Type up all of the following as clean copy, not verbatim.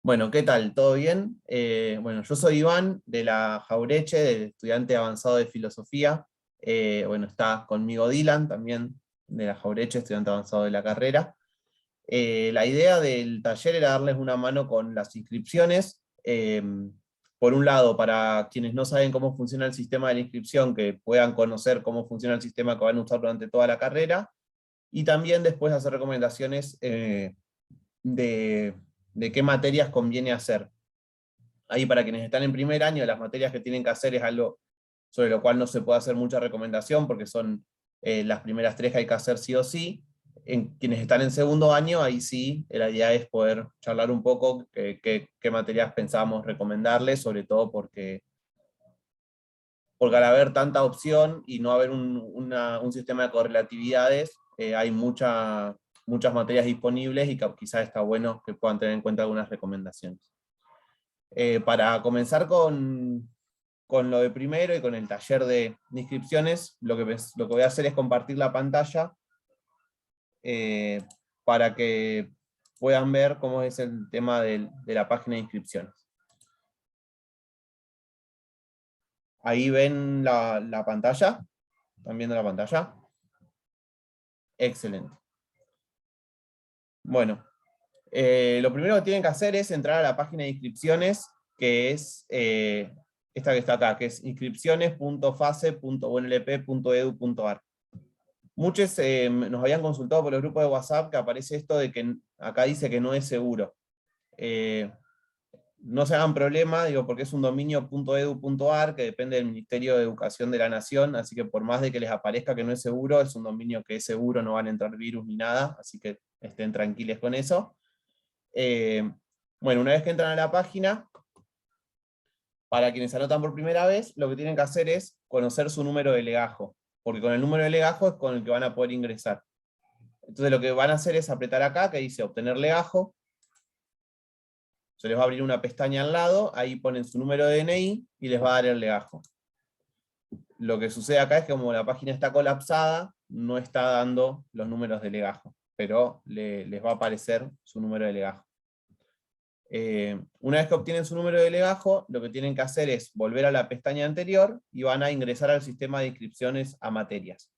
Bueno, ¿qué tal? ¿Todo bien? Bueno, yo soy Iván de la Jaureche, del estudiante avanzado de filosofía. Bueno, está conmigo Dylan, también de la Jaureche, estudiante avanzado de la carrera. La idea del taller era darles una mano con las inscripciones. Por un lado, para quienes no saben cómo funciona el sistema de la inscripción, que puedan conocer cómo funciona el sistema que van a usar durante toda la carrera, y también después hacer recomendaciones de, de qué materias conviene hacer. Ahí para quienes están en primer año, las materias que tienen que hacer es algo sobre lo cual no se puede hacer mucha recomendación, porque son las primeras tres que hay que hacer sí o sí. En quienes están en segundo año, ahí sí, la idea es poder charlar un poco qué materias pensamos recomendarles, sobre todo porque al haber tanta opción y no haber un sistema de correlatividades, hay muchas materias disponibles y quizás está bueno que puedan tener en cuenta algunas recomendaciones. Para comenzar con lo de primero y con el taller de inscripciones, lo que voy a hacer es compartir la pantalla para que puedan ver cómo es el tema de la página de inscripciones. Ahí ven la pantalla. ¿Están viendo la pantalla? Excelente. Bueno, lo primero que tienen que hacer es entrar a la página de inscripciones, que es esta que está acá, que es inscripciones.fase.unlp.edu.ar. Muchos nos habían consultado por los grupos de WhatsApp que aparece esto de que acá dice que no es seguro. No se hagan problema, digo, porque es un dominio .edu.ar que depende del Ministerio de Educación de la Nación, así que por más de que les aparezca que no es seguro, es un dominio que es seguro, no van a entrar virus ni nada, así que estén tranquilos con eso. Bueno, una vez que entran a la página, para quienes se anotan por primera vez, lo que tienen que hacer es conocer su número de legajo, porque con el número de legajo es con el que van a poder ingresar. Entonces lo que van a hacer es apretar acá, que dice obtener legajo, se les va a abrir una pestaña al lado, ahí ponen su número de DNI y les va a dar el legajo. Lo que sucede acá es que como la página está colapsada, no está dando los números de legajo, pero les va a aparecer su número de legajo. Una vez que obtienen su número de legajo, lo que tienen que hacer es volver a la pestaña anterior y van a ingresar al sistema de inscripciones a materias.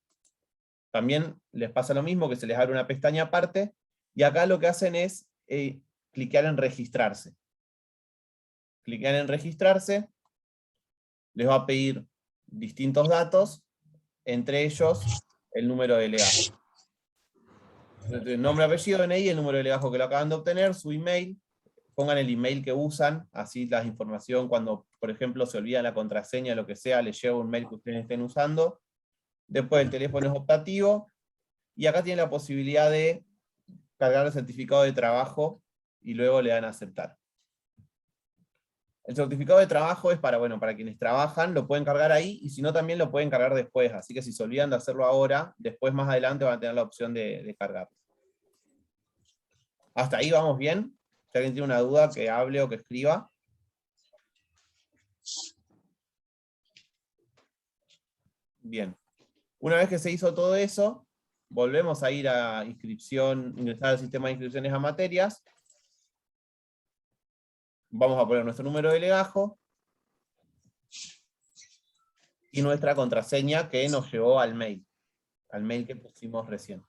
También les pasa lo mismo, que se les abre una pestaña aparte, y acá lo que hacen es cliquear en registrarse. Cliquean en registrarse, les va a pedir distintos datos, entre ellos el número de legajo. Nombre, apellido, DNI, el número de legajo que lo acaban de obtener, su email. Pongan el email que usan, así la información cuando, por ejemplo, se olvida la contraseña, lo que sea, les llega un mail que ustedes estén usando. Después el teléfono es optativo, y acá tienen la posibilidad de cargar el certificado de trabajo, y luego le dan a aceptar. El certificado de trabajo es para, bueno, para quienes trabajan, lo pueden cargar ahí, y si no también lo pueden cargar después, así que si se olvidan de hacerlo ahora, después más adelante van a tener la opción de cargar. ¿Hasta ahí vamos bien? Si alguien tiene una duda, que hable o que escriba. Bien. Una vez que se hizo todo eso, volvemos a ir a ingresar al sistema de inscripciones a materias. Vamos a poner nuestro número de legajo y nuestra contraseña que nos llevó al mail que pusimos recién.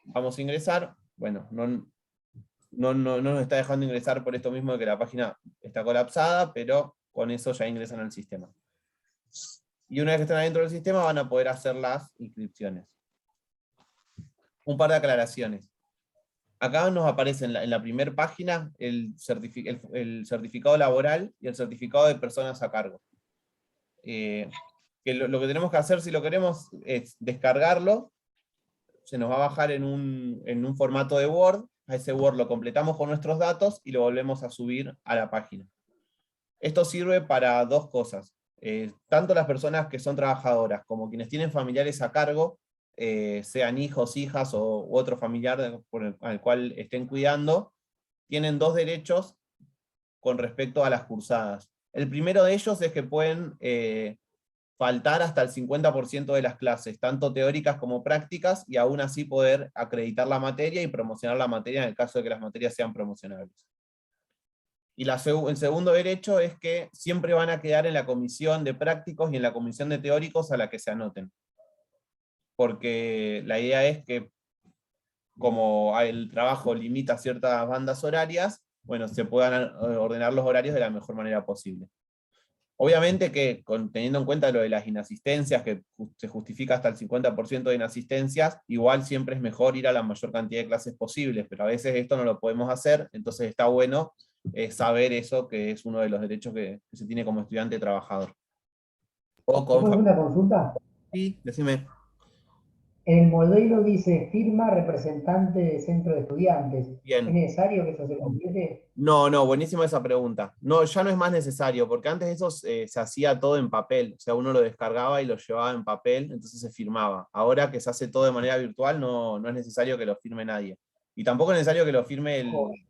Vamos a ingresar. Bueno, no nos está dejando ingresar por esto mismo de que la página está colapsada, pero con eso ya ingresan al sistema. Y una vez que están adentro del sistema van a poder hacer las inscripciones. Un par de aclaraciones. Acá nos aparece en la primera página el certificado laboral y el certificado de personas a cargo. Que lo que tenemos que hacer, si lo queremos, es descargarlo. Se nos va a bajar en un formato de Word. A ese Word lo completamos con nuestros datos y lo volvemos a subir a la página. Esto sirve para dos cosas. Tanto las personas que son trabajadoras como quienes tienen familiares a cargo, sean hijos, hijas u otro familiar al cual estén cuidando, tienen dos derechos con respecto a las cursadas. El primero de ellos es que pueden faltar hasta el 50% de las clases, tanto teóricas como prácticas, y aún así poder acreditar la materia y promocionar la materia en el caso de que las materias sean promocionables. Y el segundo derecho es que siempre van a quedar en la comisión de prácticos y en la comisión de teóricos a la que se anoten. Porque la idea es que, como el trabajo limita ciertas bandas horarias, bueno, se puedan ordenar los horarios de la mejor manera posible. Obviamente que, teniendo en cuenta lo de las inasistencias, que se justifica hasta el 50% de inasistencias, igual siempre es mejor ir a la mayor cantidad de clases posibles, pero a veces esto no lo podemos hacer, entonces está bueno saber eso, que es uno de los derechos que se tiene como estudiante trabajador. O ¿Te con puedo hacer una consulta? sí, decime. En el modelo dice firma representante de centro de estudiantes. ¿Es Bien. necesario que eso se complete? No, no, buenísima esa pregunta. No, ya no es más necesario, porque antes eso se hacía todo en papel, o sea, uno lo descargaba y lo llevaba en papel, entonces se firmaba. Ahora que se hace todo de manera virtual, no, no es necesario que lo firme nadie. Y tampoco es necesario que lo firme Joder,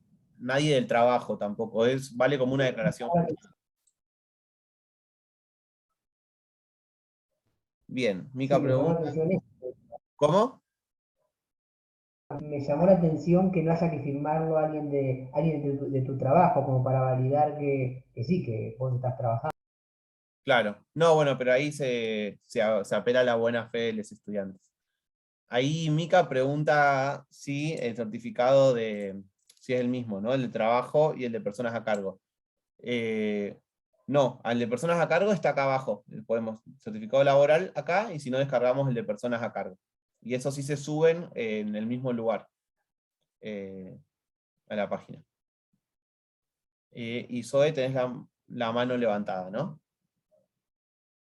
nadie del trabajo, tampoco. Vale como una me declaración llamó la jurada. Bien, Mica sí, me llamó la pregunta. atención eso. ¿Cómo? Me llamó la atención que no haya que firmarlo alguien de tu trabajo, como para validar que sí, que vos estás trabajando. Claro. No, bueno, pero ahí se apela a la buena fe de los estudiantes. Ahí Mica pregunta si el certificado si es el mismo, ¿no? El de trabajo y el de personas a cargo. No, el de personas a cargo está acá abajo. Podemos certificado laboral acá y si no descargamos el de personas a cargo. Y eso sí se suben en el mismo lugar a la página. Y Zoe, tenés la mano levantada, ¿no?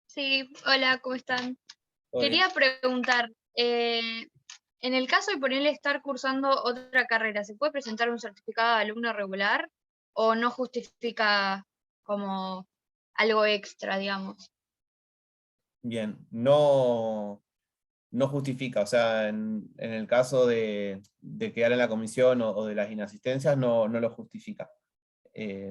Sí, hola, ¿cómo están? Todo bien. Quería preguntar, en el caso de ponerle estar cursando otra carrera, ¿se puede presentar un certificado de alumno regular o no justifica como algo extra, digamos? Bien, no, no justifica, o sea, en el caso de quedar en la comisión o de las inasistencias, no, no lo justifica.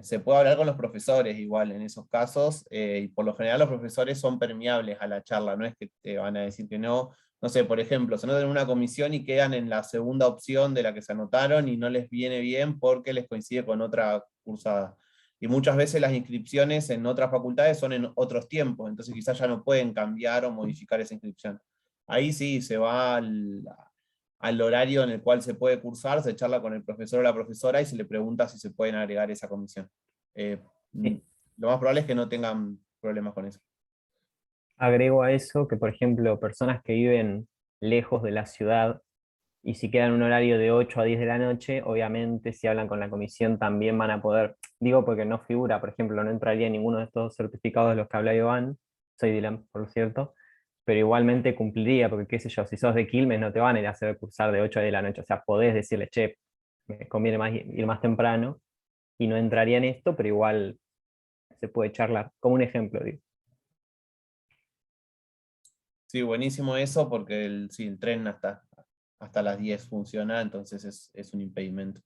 Se puede hablar con los profesores igual en esos casos, y por lo general los profesores son permeables a la charla, no es que te van a decir que no. No sé, por ejemplo, se anotan en una comisión y quedan en la segunda opción de la que se anotaron y no les viene bien porque les coincide con otra cursada. Y muchas veces las inscripciones en otras facultades son en otros tiempos, entonces quizás ya no pueden cambiar o modificar esa inscripción. Ahí sí se va al horario en el cual se puede cursar, se charla con el profesor o la profesora y se le pregunta si se pueden agregar esa comisión. Eh, mm, Sí. lo más probable es que no tengan problemas con eso. Agrego a eso que, por ejemplo, personas que viven lejos de la ciudad y si quedan un horario de 8 a 10 de la noche, obviamente si hablan con la comisión también van a poder, digo porque no figura, por ejemplo, no entraría en ninguno de estos certificados de los que habla Iván, soy Dylan, por cierto, pero igualmente cumpliría, porque qué sé yo, si sos de Quilmes no te van a ir a hacer cursar de 8 a 10 de la noche, o sea, podés decirle, che, me conviene más ir más temprano y no entraría en esto, pero igual se puede charlar, como un ejemplo, digo. Sí, buenísimo eso porque sí, el tren hasta las 10 funciona, entonces es un impedimento.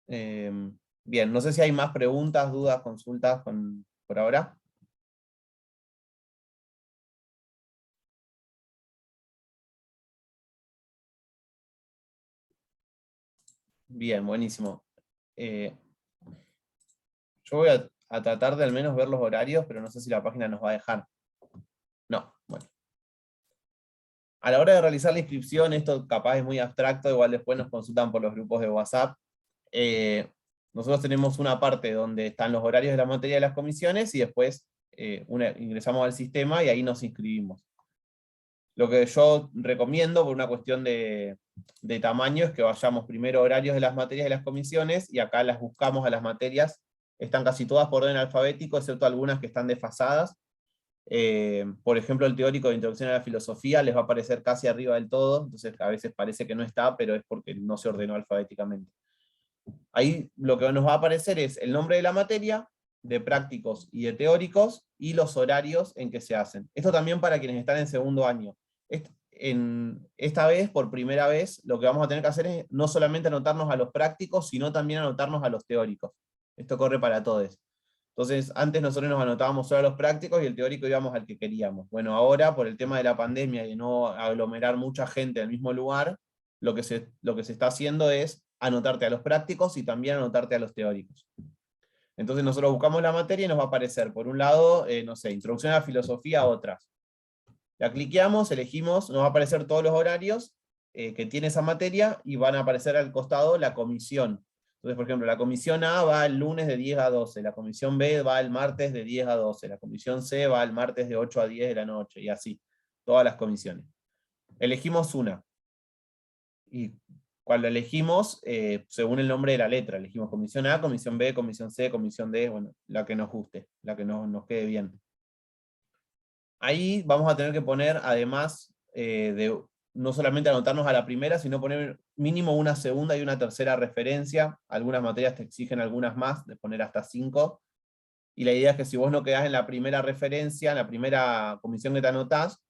Bien, no sé si hay más preguntas, dudas, consultas por ahora. Bien, buenísimo. Eh, yo voy a tratar de al menos ver los horarios, pero no sé si la página nos va a dejar. No, bueno. A la hora de realizar la inscripción, esto capaz es muy abstracto, igual después nos consultan por los grupos de WhatsApp. Eh, Nosotros tenemos una parte donde están los horarios de la materia de las comisiones y después ingresamos al sistema y ahí nos inscribimos. Lo que yo recomiendo por una cuestión de tamaño es que vayamos primero horarios de las materias de las comisiones y acá las buscamos a las materias. Están casi todas por orden alfabético, excepto algunas que están desfasadas. Por ejemplo, el teórico de introducción a la filosofía les va a aparecer casi arriba del todo, entonces a veces parece que no está, pero es porque no se ordenó alfabéticamente. Ahí lo que nos va a aparecer es el nombre de la materia, de prácticos y de teóricos, y los horarios en que se hacen. Esto también para quienes están en segundo año. Esta vez, por primera vez, lo que vamos a tener que hacer es no solamente anotarnos a los prácticos, sino también anotarnos a los teóricos. Esto corre para todos. Entonces, antes nosotros nos anotábamos solo a los prácticos y el teórico íbamos al que queríamos. Bueno, ahora, por el tema de la pandemia y de no aglomerar mucha gente en el mismo lugar, lo que se está haciendo es anotarte a los prácticos y también anotarte a los teóricos. Entonces nosotros buscamos la materia y nos va a aparecer, por un lado, no sé, introducción a la filosofía, otras. La cliqueamos, elegimos, nos va a aparecer todos los horarios que tiene esa materia, y van a aparecer al costado la comisión. Entonces, por ejemplo, la comisión A va el lunes de 10 a 12, la comisión B va el martes de 10 a 12, la comisión C va el martes de 8 a 10 de la noche, y así, todas las comisiones. Elegimos una. Y cuando elegimos, según el nombre de la letra, elegimos comisión A, comisión B, comisión C, comisión D, bueno, la que nos guste, la que nos quede bien. Ahí vamos a tener que poner, además de no solamente anotarnos a la primera, sino poner mínimo una segunda y una tercera referencia. Algunas materias te exigen algunas más, de poner hasta 5. Y la idea es que si vos no quedás en la primera referencia, en la primera comisión que te anotás,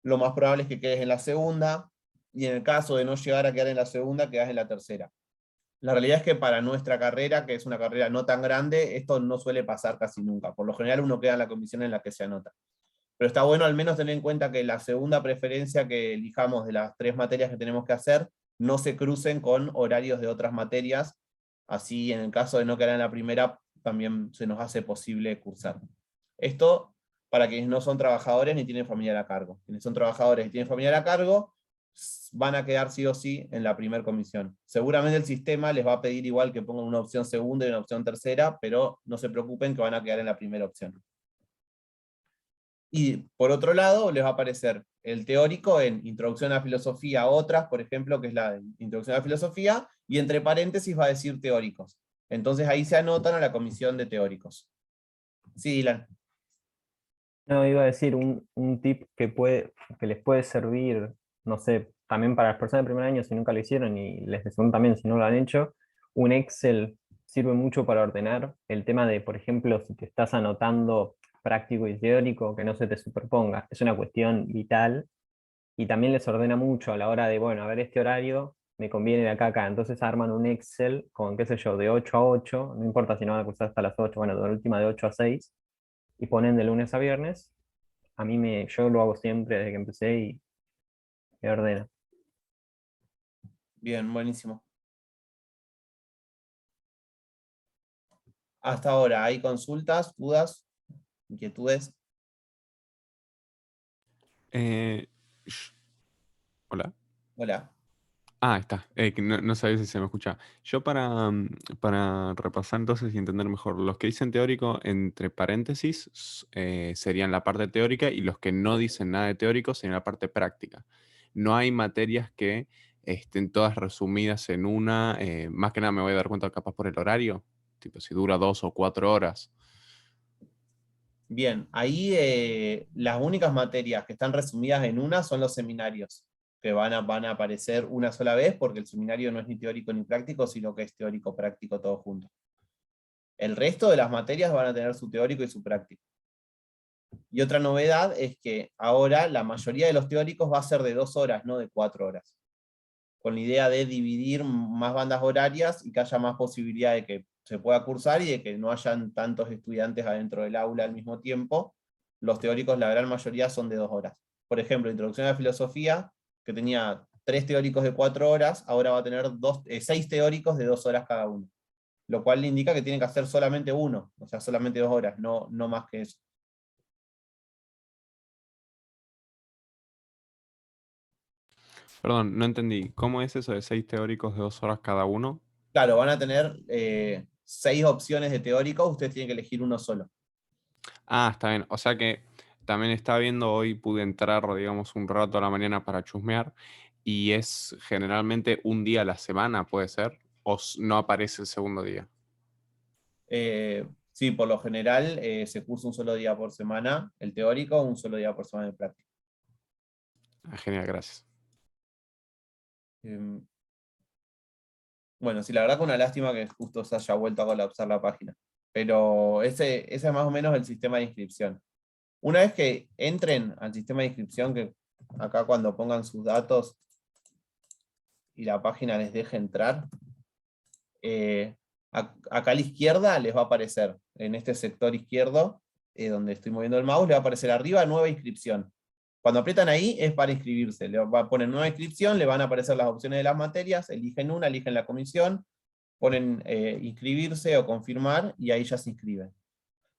lo más probable es que quedes en la segunda, y en el caso de no llegar a quedar en la segunda, quedás en la tercera. La realidad es que para nuestra carrera, que es una carrera no tan grande, esto no suele pasar casi nunca. Por lo general uno queda en la comisión en la que se anota. Pero está bueno al menos tener en cuenta que la segunda preferencia que elijamos de las 3 materias que tenemos que hacer, no se crucen con horarios de otras materias, así en el caso de no quedar en la primera, también se nos hace posible cursar. Esto para quienes no son trabajadores ni tienen familiar a cargo. Quienes son trabajadores y tienen familiar a cargo, van a quedar sí o sí en la primera comisión. Seguramente el sistema les va a pedir igual que pongan una opción segunda y una opción tercera, pero no se preocupen que van a quedar en la primera opción. Y por otro lado, les va a aparecer el teórico en Introducción a la Filosofía, otras, por ejemplo, que es la Introducción a la Filosofía, y entre paréntesis va a decir teóricos. Entonces ahí se anotan a la comisión de teóricos. Sí, Dylan. No, iba a decir un tip que les puede servir, no sé, también para las personas de primer año si nunca lo hicieron, y les de segundo también si no lo han hecho. Un Excel sirve mucho para ordenar el tema de, por ejemplo, si te estás anotando práctico y teórico, que no se te superponga. Es una cuestión vital, y también les ordena mucho a la hora de, bueno, a ver, este horario me conviene de acá a acá. Entonces arman un Excel con, qué sé yo, de 8 a 8, no importa si no van a cursar hasta las 8, bueno, de la última de 8 a 6, y ponen de lunes a viernes. Yo lo hago siempre desde que empecé, y me ordena. Bien, buenísimo. Hasta ahora, ¿hay consultas, dudas, inquietudes? Eh, sh- Hola. Hola. Ah, está. Que no sabía si se me escucha. Yo para repasar entonces y entender mejor, los que dicen teórico, entre paréntesis, serían la parte teórica, y los que no dicen nada de teórico serían la parte práctica. No hay materias que estén todas resumidas en una, más que nada me voy a dar cuenta capaz por el horario, tipo si dura 2 o 4 horas. Bien, ahí las únicas materias que están resumidas en una son los seminarios, que van a aparecer una sola vez, porque el seminario no es ni teórico ni práctico, sino que es teórico-práctico todo junto. El resto de las materias van a tener su teórico y su práctico. Y otra novedad es que ahora la mayoría de los teóricos va a ser de 2 horas, no de 4 horas. Con la idea de dividir más bandas horarias y que haya más posibilidad de que se pueda cursar y de que no hayan tantos estudiantes adentro del aula al mismo tiempo. Los teóricos, la gran mayoría, son de 2 horas. Por ejemplo, Introducción a la Filosofía, que tenía 3 teóricos de 4 horas, ahora va a tener 6 teóricos de 2 horas cada uno. Lo cual le indica que tienen que hacer solamente uno, o sea, solamente 2 horas, no más que eso. Perdón, no entendí. ¿Cómo es eso de 6 teóricos de 2 horas cada uno? Claro, van a tener 6 opciones de teóricos, ustedes tienen que elegir uno solo. Ah, está bien. O sea que también estaba viendo, hoy pude entrar, digamos, un rato a la mañana para chusmear, y es generalmente un día a la semana, ¿puede ser? ¿O no aparece el segundo día? Sí, por lo general se cursa un solo día por semana el teórico, un solo día por semana el práctico. Ah, genial, gracias. Em, Bueno, sí, la verdad que una lástima que justo se haya vuelto a colapsar la página. Pero ese es más o menos el sistema de inscripción. Una vez que entren al sistema de inscripción, que acá cuando pongan sus datos y la página les deje entrar, acá a la izquierda les va a aparecer, en este sector izquierdo, donde estoy moviendo el mouse, les va a aparecer arriba nueva inscripción. Cuando aprietan ahí es para inscribirse. Le va a poner nueva inscripción, le van a aparecer las opciones de las materias, eligen una, eligen la comisión, ponen inscribirse o confirmar, y ahí ya se inscriben.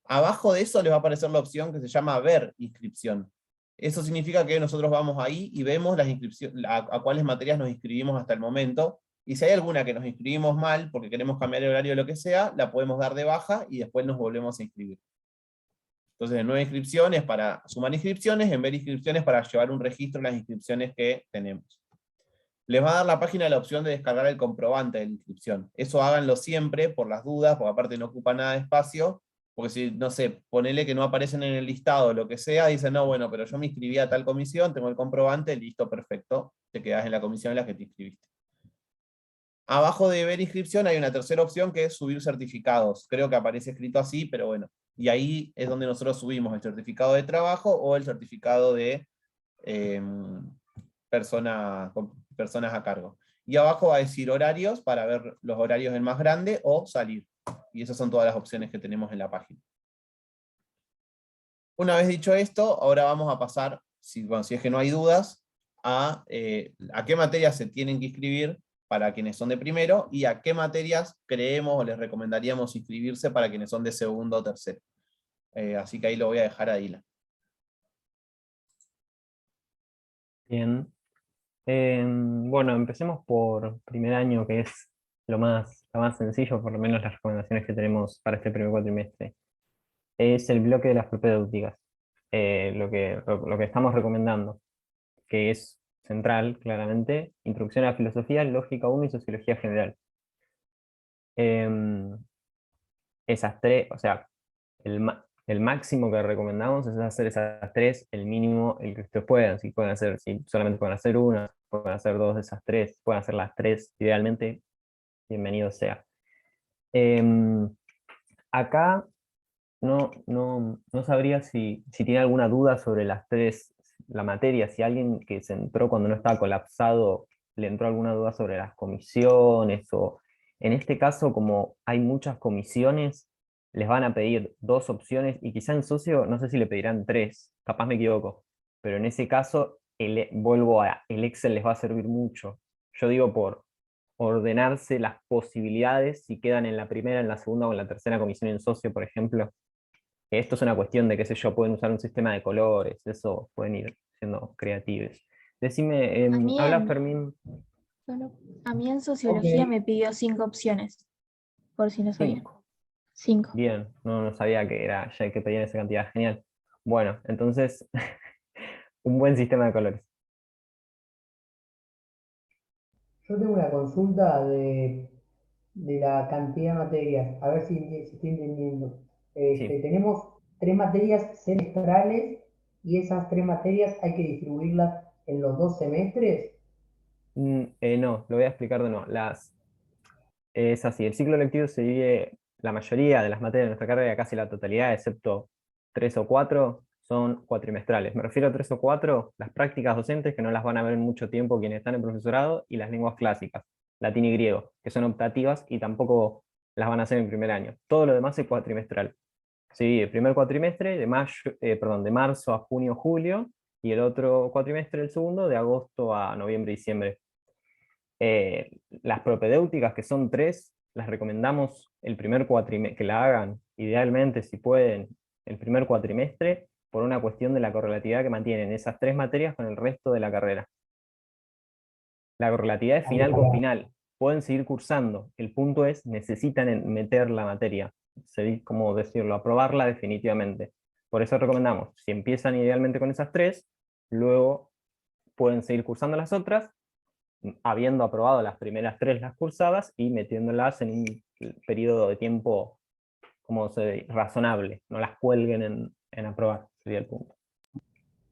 Abajo de eso les va a aparecer la opción que se llama ver inscripción. Eso significa que nosotros vamos ahí y vemos las inscripciones, a cuáles materias nos inscribimos hasta el momento, y si hay alguna que nos inscribimos mal, porque queremos cambiar el horario o lo que sea, la podemos dar de baja y después nos volvemos a inscribir. Entonces, en nueva inscripción es para sumar inscripciones, en ver inscripciones para llevar un registro de las inscripciones que tenemos. Les va a dar la página la opción de descargar el comprobante de la inscripción. Eso háganlo siempre, por las dudas, porque aparte no ocupa nada de espacio, porque si, no sé, ponele que no aparecen en el listado o lo que sea, dicen, no, bueno, pero yo me inscribí a tal comisión, tengo el comprobante, listo, perfecto, te quedás en la comisión en la que te inscribiste. Abajo de ver inscripción hay una tercera opción que es subir certificados. Creo que aparece escrito así, pero bueno. Y ahí es donde nosotros subimos el certificado de trabajo o el certificado de personas a cargo. Y abajo va a decir horarios para ver los horarios del más grande o salir. Y esas son todas las opciones que tenemos en la página. Una vez dicho esto, ahora vamos a pasar, si es que no hay dudas, a qué materias se tienen que inscribir para quienes son de primero, y a qué materias creemos o les recomendaríamos inscribirse para quienes son de segundo o tercero. Así que ahí lo voy a dejar a Dylan. Bien. Bueno, empecemos por primer año, que es lo más sencillo, por lo menos las recomendaciones que tenemos para este primer cuatrimestre. Es el bloque de las propedéuticas, lo que estamos recomendando, que es central, claramente, Introducción a la Filosofía, Lógica 1 y Sociología General. Esas tres, o sea, el máximo que recomendamos es hacer esas tres, el mínimo, el que ustedes puedan. Si pueden hacer, si solamente pueden hacer una, pueden hacer dos de esas tres, pueden hacer las tres, idealmente, bienvenido sea. Acá no sabría si tiene alguna duda sobre las tres, la materia, si alguien que se entró cuando no estaba colapsado, le entró alguna duda sobre las comisiones, o en este caso, como hay muchas comisiones, les van a pedir dos opciones, y quizá en socio, no sé si le pedirán tres, capaz me equivoco, pero en ese caso, el Excel les va a servir mucho. Yo digo por ordenarse las posibilidades si quedan en la primera, en la segunda o en la tercera comisión en socio, por ejemplo. Esto es una cuestión de, qué sé yo, pueden usar un sistema de colores, eso pueden ir siendo creativos. Decime, A mí habla en, Fermín. bueno, a mí en sociología me pidió 5 opciones, por si no sabía. 5. 5. Bien, no sabía que era ya que pedían esa cantidad, genial. Bueno, entonces, un buen sistema de colores. Yo tengo una consulta de la cantidad de materias, a ver si estoy entendiendo. Sí. Tenemos 3 materias semestrales y esas 3 materias hay que distribuirlas en los 2 semestres. No, lo voy a explicar de nuevo. Es así, el ciclo lectivo se divide, la mayoría de las materias de nuestra carrera, casi la totalidad, excepto 3 o 4, son cuatrimestrales. Me refiero a 3 o 4, las prácticas docentes, que no las van a ver en mucho tiempo quienes están en profesorado, y las lenguas clásicas, latín y griego, que son optativas y tampoco las van a hacer en primer año. Todo lo demás es cuatrimestral. Se divide el primer cuatrimestre de marzo a junio, julio, y el otro cuatrimestre, el segundo, de agosto a noviembre, diciembre. Las propedéuticas, que son 3, las recomendamos el primer cuatrimestre, que la hagan idealmente, si pueden, el primer cuatrimestre, por una cuestión de la correlatividad que mantienen esas 3 materias con el resto de la carrera. La correlatividad es final con final. Pueden seguir cursando. El punto es, necesitan meter la materia. ¿Cómo decirlo? Aprobarla definitivamente. Por eso recomendamos, si empiezan idealmente con esas 3, luego pueden seguir cursando las otras, habiendo aprobado las primeras 3 las cursadas y metiéndolas en un periodo de tiempo razonable, no las cuelguen en aprobar, sería el punto.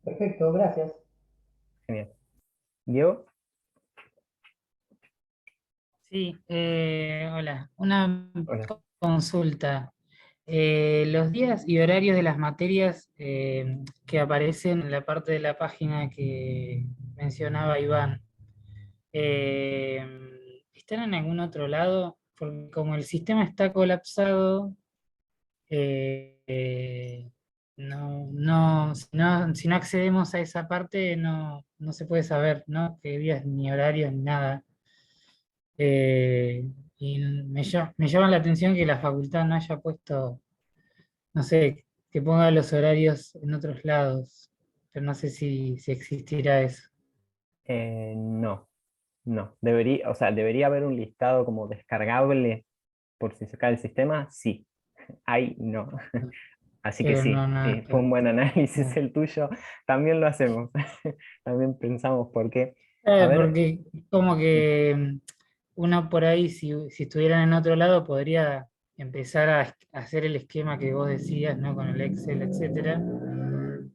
Perfecto, gracias. Genial. Diego. Sí, hola. Una Hola. consulta. Los días y horarios de las materias que aparecen en la parte de la página que mencionaba Iván, ¿están en algún otro lado? Porque como el sistema está colapsado, si no accedemos a esa parte, no se puede saber, ¿no? Qué días, ni horarios, ni nada. Y me llama la atención que la facultad no haya puesto, no sé, que ponga los horarios en otros lados, pero no sé si existirá eso. No, no. Debería, o sea, debería haber un listado como descargable por si se cae el sistema, sí. Ahí no. Así que Pero sí, no sí, fue está. un buen análisis Ah. el tuyo. También lo hacemos. También pensamos por qué. A ver, Porque como que uno por ahí, si estuvieran en otro lado, podría empezar a hacer el esquema que vos decías, ¿no? Con el Excel, etcétera.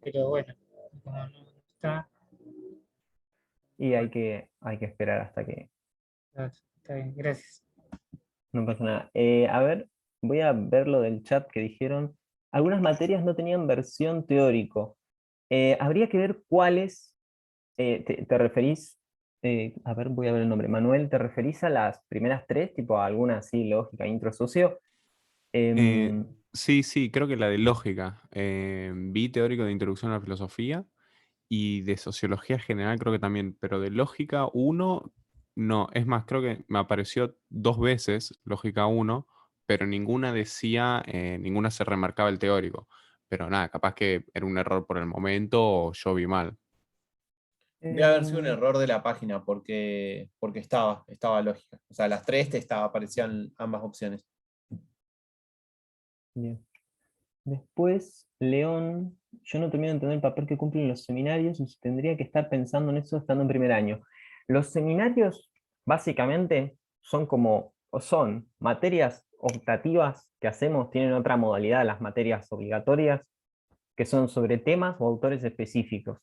Pero bueno, como no está, y hay que esperar hasta que está bien, gracias. no pasa nada. A ver, voy a ver lo del chat que dijeron. Algunas materias no tenían versión teórico. Habría que ver cuáles te referís. A ver, voy a ver el nombre. Manuel, ¿te referís a las primeras tres? Tipo a alguna así, lógica, intro, socio. Eh, Em, sí, sí, creo que la de lógica. Vi teórico de introducción a la filosofía y de sociología general creo que también, pero de lógica uno no. Es más, creo que me apareció 2 veces lógica uno, pero ninguna decía, ninguna se remarcaba el teórico. Pero nada, capaz que era un error por el momento o yo vi mal. Debe haber sido un em, error de la página porque estaba lógica. O sea, las tres aparecían ambas opciones. Bien. Después, León, yo no termino de entender el papel que cumplen los seminarios y si tendría que estar pensando en eso estando en primer año. Los seminarios, básicamente, son como, o son materias optativas que hacemos, tienen otra modalidad, las materias obligatorias, que son sobre temas o autores específicos.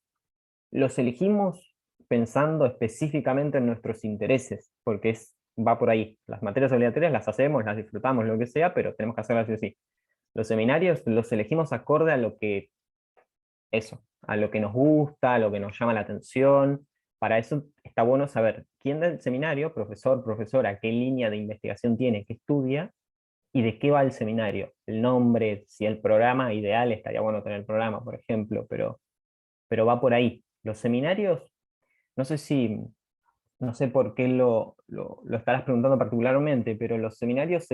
Los elegimos pensando específicamente en nuestros intereses, porque va por ahí. Las materias obligatorias las hacemos, las disfrutamos, lo que sea, pero tenemos que hacerlas así. Los seminarios los elegimos acorde a lo que, eso, a lo que nos gusta, a lo que nos llama la atención. Para eso está bueno saber quién del seminario, profesor, profesora, qué línea de investigación tiene, qué estudia y de qué va el seminario. El nombre, si el programa ideal, estaría bueno tener el programa, por ejemplo, pero va por ahí. Los seminarios, no sé si, no sé por qué lo estarás preguntando particularmente, pero los seminarios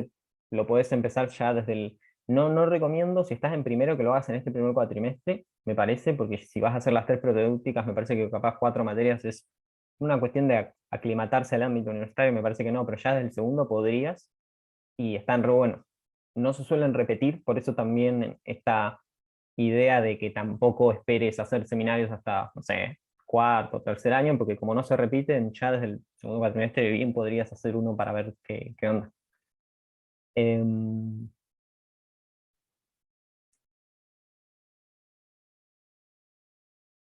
lo podés empezar ya desde el... No, no recomiendo, si estás en primero, que lo hagas en este primer cuatrimestre, me parece, porque si vas a hacer las tres propedéuticas, me parece que capaz 4 materias es una cuestión de aclimatarse al ámbito universitario, me parece que no, pero ya desde el segundo podrías, y están re buenos. No se suelen repetir, por eso también esta idea de que tampoco esperes hacer seminarios hasta, no sé, cuarto o tercer año, porque como no se repiten, ya desde el segundo cuatrimestre bien podrías hacer uno para ver qué onda. Em,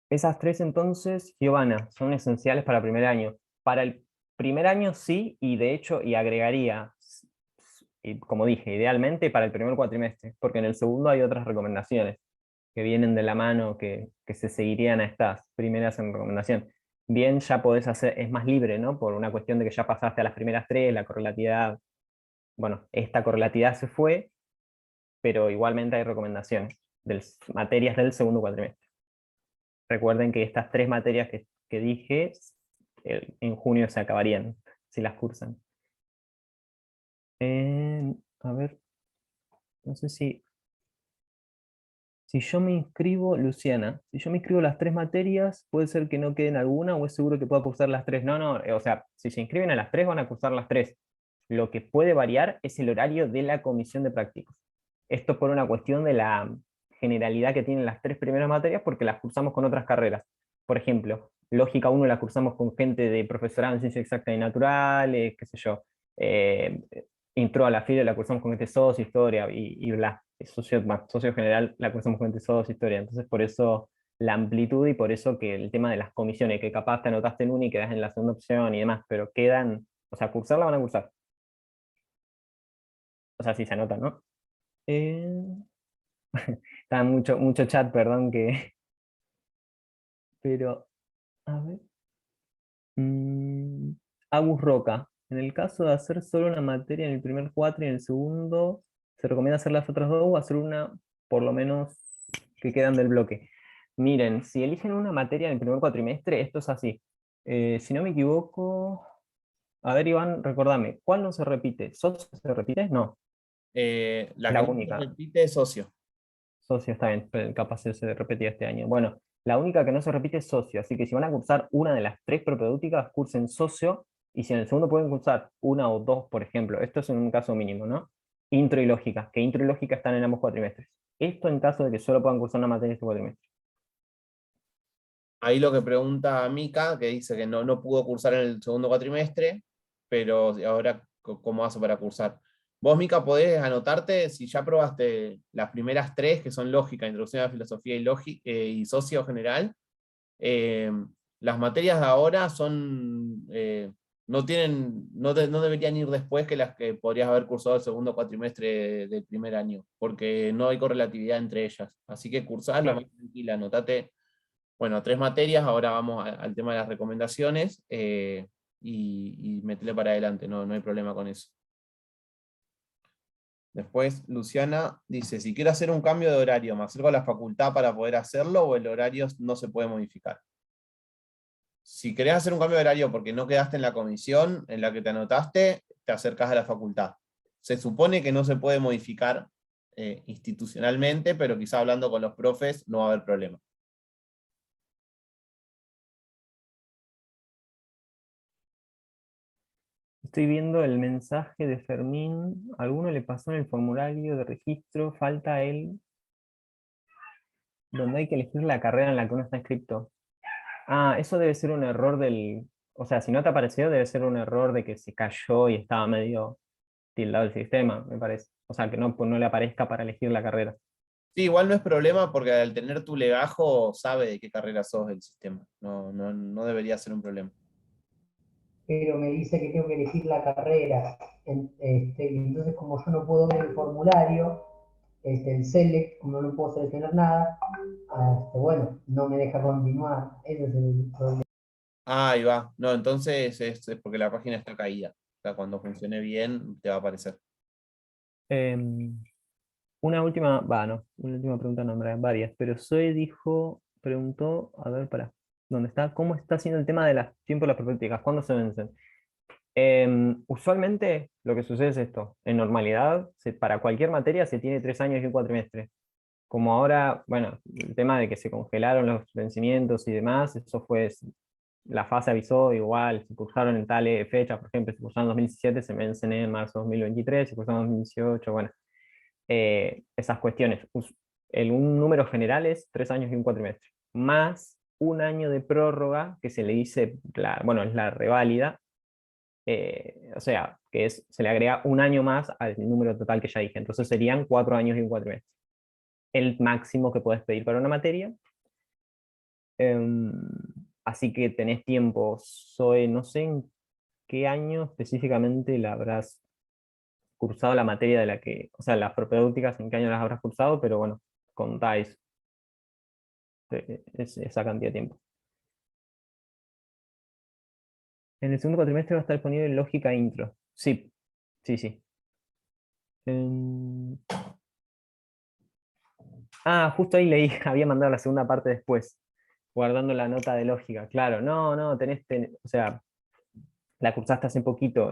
Esas tres entonces, Giovanna, son esenciales para el primer año. Para el primer año sí, y de hecho, y agregaría, y como dije, idealmente para el primer cuatrimestre, porque en el segundo hay otras recomendaciones que vienen de la mano, que se seguirían a estas primeras en recomendación. Bien, ya podés hacer, es más libre, ¿no? Por una cuestión de que ya pasaste a las primeras tres, la correlatividad, bueno, esta correlatividad se fue, pero igualmente hay recomendaciones de materias del segundo cuatrimestre. Recuerden que estas tres materias que dije en junio se acabarían, si las cursan. A ver, no sé si yo me inscribo, Luciana, si yo me inscribo las tres materias, puede ser que no queden alguna o es seguro que pueda cursar las tres. No, no, o sea, si se inscriben a las tres van a cursar las tres. Lo que puede variar es el horario de la comisión de prácticos. Esto por una cuestión de la generalidad que tienen las tres primeras materias porque las cursamos con otras carreras. Por ejemplo, Lógica 1 la cursamos con gente de profesorado en ciencias exactas y naturales, qué sé yo. Eh, Intro a la FIDE la cursamos con gente de socio, historia y bla. Socio general la cursamos con gente de socio, historia. Entonces, por eso la amplitud y por eso que el tema de las comisiones, que capaz te anotaste en una y quedas en la segunda opción y demás, pero quedan, o sea, cursarla van a cursar. O sea, sí se anotan, ¿no? Eh, Está mucho chat, perdón, pero, a ver. Mm, Agus Roca. En el caso de hacer solo una materia en el primer cuatro y en el segundo, ¿se recomienda hacer las otras dos o hacer una por lo menos que quedan del bloque. Miren, si eligen una materia en el primer cuatrimestre, esto es así. Si no me equivoco, a ver, Iván, recordame, ¿cuál no se repite? ¿Socio se repite? No, La la que no se única. repite es socio. Socio está bien, pero capaz se repetía este año. Bueno, la única que no se repite es socio, así que si van a cursar una de las 3 propedéuticas, cursen socio, y si en el segundo pueden cursar una o dos, por ejemplo, esto es en un caso mínimo, ¿no? Intro y lógica, que intro y lógica están en ambos cuatrimestres. Esto en caso de que solo puedan cursar una materia este cuatrimestre. Ahí lo que pregunta Mica, que dice que no pudo cursar en el segundo cuatrimestre, pero ahora, ¿cómo hace para cursar? Vos, Mica, podés anotarte, si ya probaste las primeras 3, que son lógica, introducción a la filosofía y socio general, eh, las materias de ahora son, no deberían ir después que las que podrías haber cursado el segundo cuatrimestre del primer año, porque no hay correlatividad entre ellas. Así que cursarlo Claro. más tranquila, anotate, bueno, 3 materias, ahora vamos al tema de las recomendaciones, y metele para adelante, no hay problema con eso. Después, Luciana dice, si quiero hacer un cambio de horario, ¿me acerco a la facultad para poder hacerlo o el horario no se puede modificar? Si querés hacer un cambio de horario porque no quedaste en la comisión en la que te anotaste, te acercás a la facultad. Se supone que no se puede modificar institucionalmente, pero quizá hablando con los profes no va a haber problema. Estoy viendo el mensaje de Fermín. ¿Alguno le pasó en el formulario de registro? Falta el donde hay que elegir la carrera en la que uno está inscrito. Ah, eso debe ser un error del... O sea, si no te apareció, debe ser un error de que se cayó y estaba medio tildado el sistema, me parece. O sea, que no, pues no le aparezca para elegir la carrera. Sí, igual no es problema porque al tener tu legajo sabe de qué carrera sos del sistema. No debería ser un problema. Pero me dice que tengo que elegir la carrera. Y entonces, como yo no puedo ver el formulario, el select, como no puedo seleccionar nada, bueno, no me deja continuar. Ese es el problema. Ah, ahí va. No, entonces es porque la página está caída. O sea, cuando funcione bien, te va a aparecer. Una última, no, una última pregunta, no, en verdad, varias, pero Zoe preguntó, a ver, ¿dónde está? ¿Cómo está haciendo el tema de las tiempos de las propedéuticas? ¿Cuándo se vencen? Usualmente lo que sucede es esto, en normalidad, para cualquier materia se tiene 3 años y un cuatrimestre. Como ahora, bueno, el tema de que se congelaron los vencimientos y demás, eso fue, la fase avisó igual, se cursaron en tal fecha, por ejemplo, se cursaron en 2017, se vencen en marzo de 2023, se cursaron en 2018, bueno, esas cuestiones. Un número general es 3 años y un cuatrimestre, más un año de prórroga que se le dice, bueno, es la reválida, o sea, se le agrega un año más al número total que ya dije, entonces serían 4 años y un cuatrimestre. El máximo que puedes pedir para una materia. Así que tenés tiempo. No sé en qué año específicamente la habrás cursado la materia de la que, o sea, las propedéuticas, en qué año las habrás cursado, pero bueno, contáis esa cantidad de tiempo. En el segundo cuatrimestre va a estar disponible lógica intro. Sí, sí, sí. Justo ahí leí, había mandado la segunda parte después, guardando la nota de lógica. Claro, no, o sea, la cursaste hace poquito,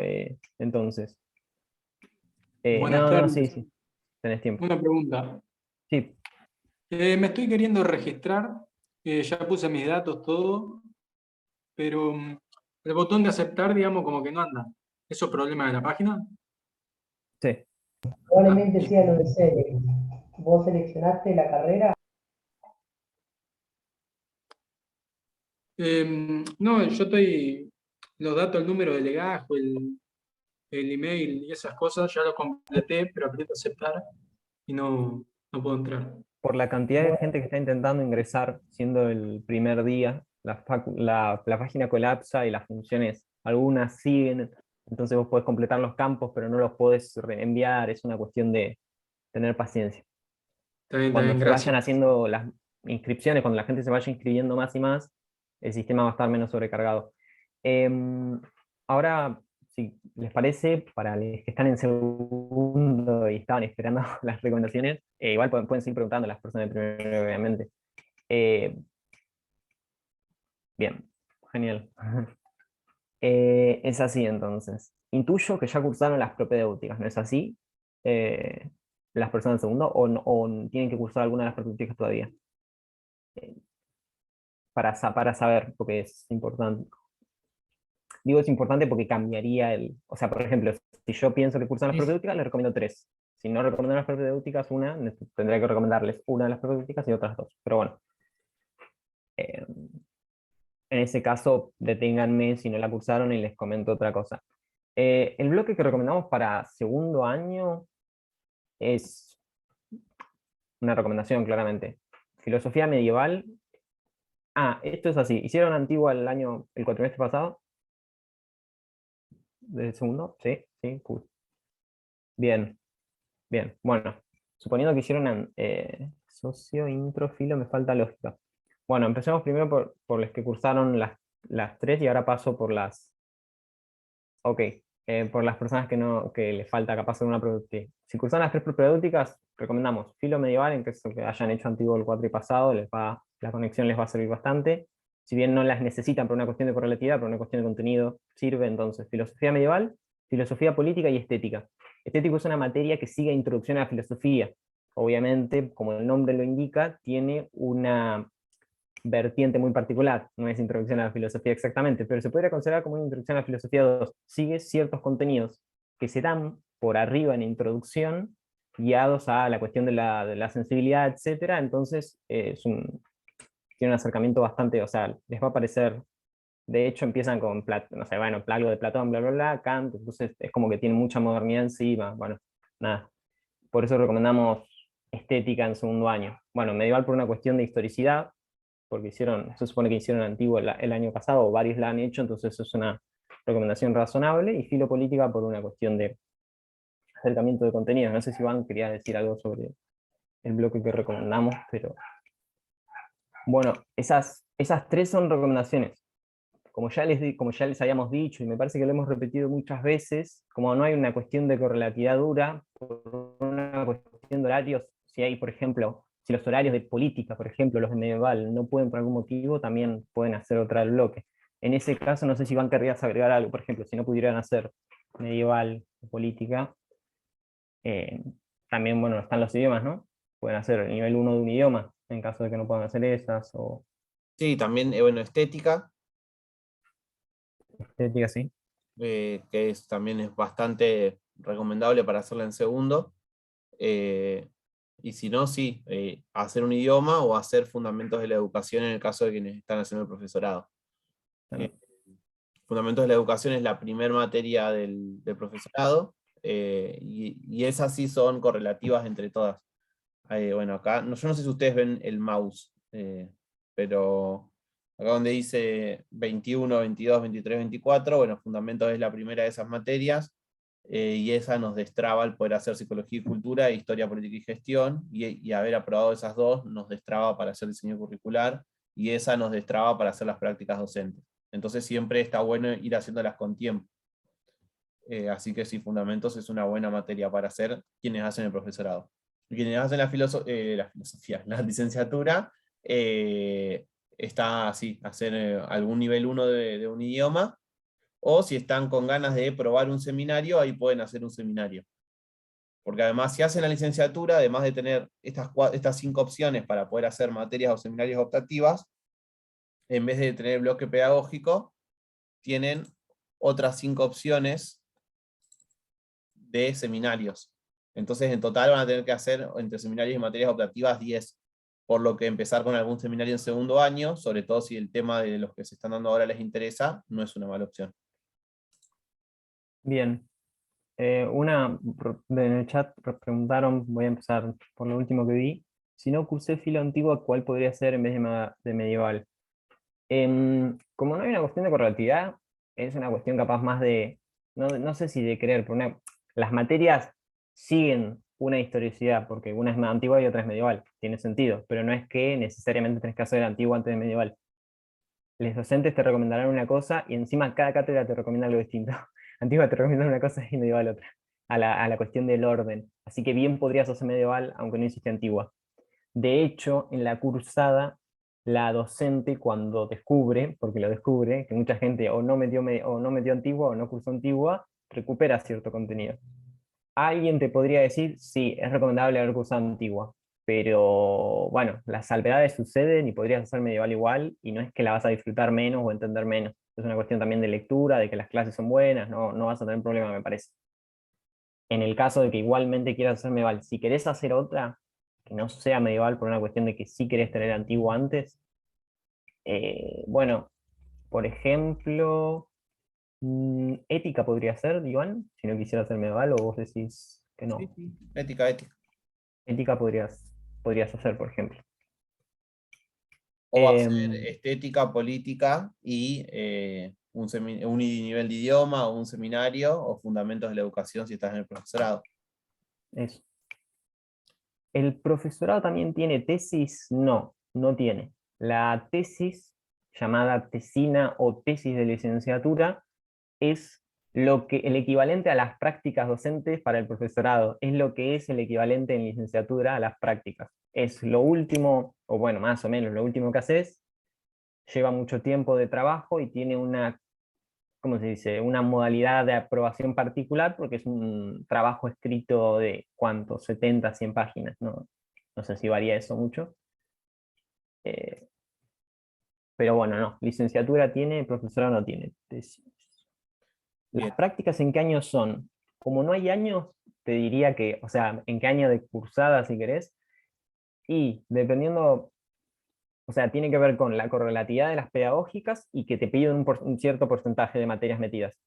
entonces. Buenas tardes. Sí, tenés tiempo. Una pregunta. Sí, Me estoy queriendo registrar, ya puse mis datos, todo, pero el botón de aceptar, digamos, como que no anda. ¿Eso es problema de la página? sí. Probablemente sea lo de select. ¿Vos seleccionaste la carrera? No, yo estoy, los datos, el número de legajo, el email y esas cosas, ya lo completé, pero aprieto aceptar y no puedo entrar. Por la cantidad de gente que está intentando ingresar, siendo el primer día, la página colapsa y las funciones, algunas siguen, entonces vos podés completar los campos, pero no los podés reenviar, es una cuestión de tener paciencia. Está Cuando bien, se gracias. vayan haciendo las inscripciones, cuando la gente se vaya inscribiendo más y más, el sistema va a estar menos sobrecargado. Ahora, si les parece, para los que están en segundo y estaban esperando las recomendaciones, igual pueden seguir preguntando a las personas de primero, obviamente. Bien, genial. Es así entonces. Intuyo que ya cursaron las propedéuticas, ¿no es así? Las personas de segundo, o tienen que cursar alguna de las propedéuticas todavía. Para saber, porque es importante. Digo, es importante porque cambiaría o sea, por ejemplo, si yo pienso que cursan las propedéuticas, les recomiendo 3. Si no recomiendo las propedéuticas, tendré que recomendarles una de las propedéuticas y otras 2. Pero bueno, en ese caso, deténganme si no la cursaron y les comento otra cosa. El bloque que recomendamos para segundo año es una recomendación, claramente. Filosofía medieval. Esto es así. ¿Hicieron antigua el cuatrimestre pasado? ¿Del segundo? Sí, sí, cool. Bien, bien. Bueno, suponiendo que hicieron socio, intro, filo, me falta lógica. Bueno, empecemos primero por los que cursaron las 3 y ahora paso por las... Ok, por las personas que les falta capaz hacer una productiva. Si cursan las 3 propedéuticas, recomendamos filo medieval, en caso que hayan hecho antiguo el cuatri pasado, la conexión les va a servir bastante. Si bien no las necesitan por una cuestión de correlatividad, por una cuestión de contenido, sirve entonces filosofía medieval, filosofía política y estética. Estético es una materia que sigue introducción a la filosofía. Obviamente, como el nombre lo indica, tiene una vertiente muy particular, no es introducción a la filosofía exactamente, pero se podría considerar como una introducción a la filosofía 2. Sigue ciertos contenidos que se dan por arriba en introducción, guiados a la cuestión de la sensibilidad, etc. Entonces, tiene un acercamiento bastante, o sea, les va a parecer, de hecho empiezan con, no sé, bueno, algo de Platón, bla, bla, bla, Kant, entonces es como que tiene mucha modernidad encima, bueno, nada. Por eso recomendamos estética en segundo año. Bueno, medieval por una cuestión de historicidad, porque se supone que hicieron antiguo el año pasado, o varios la han hecho, entonces eso es una recomendación razonable, y filopolítica por una cuestión de acercamiento de contenidos. No sé si Iván quería decir algo sobre el bloque que recomendamos, pero bueno, esas 3 son recomendaciones. Como ya les habíamos dicho, y me parece que lo hemos repetido muchas veces, como no hay una cuestión de correlatividad dura, por una cuestión de horarios, si hay, por ejemplo, si los horarios de política, por ejemplo, los de medieval, no pueden por algún motivo, también pueden hacer otra del bloque. En ese caso, no sé si Iván querrías agregar algo, por ejemplo, si no pudieran hacer medieval o política, también, bueno, están los idiomas, ¿no? Pueden hacer el nivel 1 de un idioma, en caso de que no puedan hacer esas, o Sí, también, bueno, estética, estética, sí. que también es bastante recomendable para hacerla en segundo. Y si no, sí, hacer un idioma o hacer fundamentos de la educación en el caso de quienes están haciendo el profesorado. Fundamentos de la educación es la primera materia del profesorado, y esas sí son correlativas entre todas. Bueno, acá, yo no sé si ustedes ven el mouse, pero acá donde dice 21, 22, 23, 24, bueno, fundamentos es la primera de esas materias, y esa nos destraba el poder hacer psicología y cultura, historia, política y gestión, y haber aprobado esas 2 nos destraba para hacer diseño curricular, y esa nos destraba para hacer las prácticas docentes. Entonces siempre está bueno ir haciéndolas con tiempo. Así que sí, fundamentos es una buena materia para hacer quienes hacen el profesorado. Quienes hacen la filosofía, la licenciatura, está así, hacer algún nivel 1 de un idioma, o si están con ganas de probar un seminario, ahí pueden hacer un seminario. Porque además, si hacen la licenciatura, además de tener estas 5 opciones para poder hacer materias o seminarios optativas, en vez de tener el bloque pedagógico, tienen otras 5 opciones de seminarios. Entonces, en total van a tener que hacer, entre seminarios y materias optativas, 10. Por lo que empezar con algún seminario en segundo año, sobre todo si el tema de los que se están dando ahora les interesa, no es una mala opción. Bien. En el chat preguntaron, voy a empezar por lo último que vi, si no cursé filo antiguo, ¿cuál podría ser en vez de medieval? Como no hay una cuestión de correlatividad, es una cuestión capaz más de, no sé si de creer, pero las materias siguen una historicidad, porque una es más antigua y otra es medieval, tiene sentido, pero no es que necesariamente tenés que hacer antiguo antes de medieval. Los docentes te recomendarán una cosa y encima cada cátedra te recomienda algo distinto. Antigua te recomienda una cosa y medieval otra, a la cuestión del orden. Así que bien podrías hacer medieval, aunque no hiciste antigua. De hecho, en la cursada, la docente cuando descubre, porque lo descubre, que mucha gente o no metió antigua o no cursó antigua, recupera cierto contenido. Alguien te podría decir, sí, es recomendable haber cursado antigua, pero bueno, las salvedades suceden y podrías hacer medieval igual, y no es que la vas a disfrutar menos o entender menos. Es una cuestión también de lectura, de que las clases son buenas, no vas a tener problema, me parece. En el caso de que igualmente quieras hacer medieval, si querés hacer otra, que no sea medieval por una cuestión de que sí querés tener antiguo antes, bueno, por ejemplo, ética podría ser, Iván, si no quisiera hacer medieval, o vos decís que no. Sí, sí. Ética, ética. Ética podrías hacer, por ejemplo. O hacer Em, estética, política y un nivel de idioma o un seminario o fundamentos de la educación si estás en el profesorado. Eso. ¿El profesorado también tiene tesis? No, no tiene. La tesis, llamada tesina o tesis de licenciatura, es el equivalente a las prácticas docentes para el profesorado. Es lo que es el equivalente en licenciatura a las prácticas. Es lo último, o bueno, más o menos lo último que haces. Lleva mucho tiempo de trabajo y tiene una, ¿cómo se dice? Una modalidad de aprobación particular, porque es un trabajo escrito de, ¿cuánto? 70, 100 páginas, no sé si varía eso mucho. Eh, pero bueno, no, licenciatura tiene, profesorado no tiene. Bien. ¿Las prácticas en qué años son? Como no hay años, te diría que, o sea, en qué año de cursada, si querés, y dependiendo, o sea, tiene que ver con la correlatividad de las pedagógicas y que te piden un cierto porcentaje de materias metidas.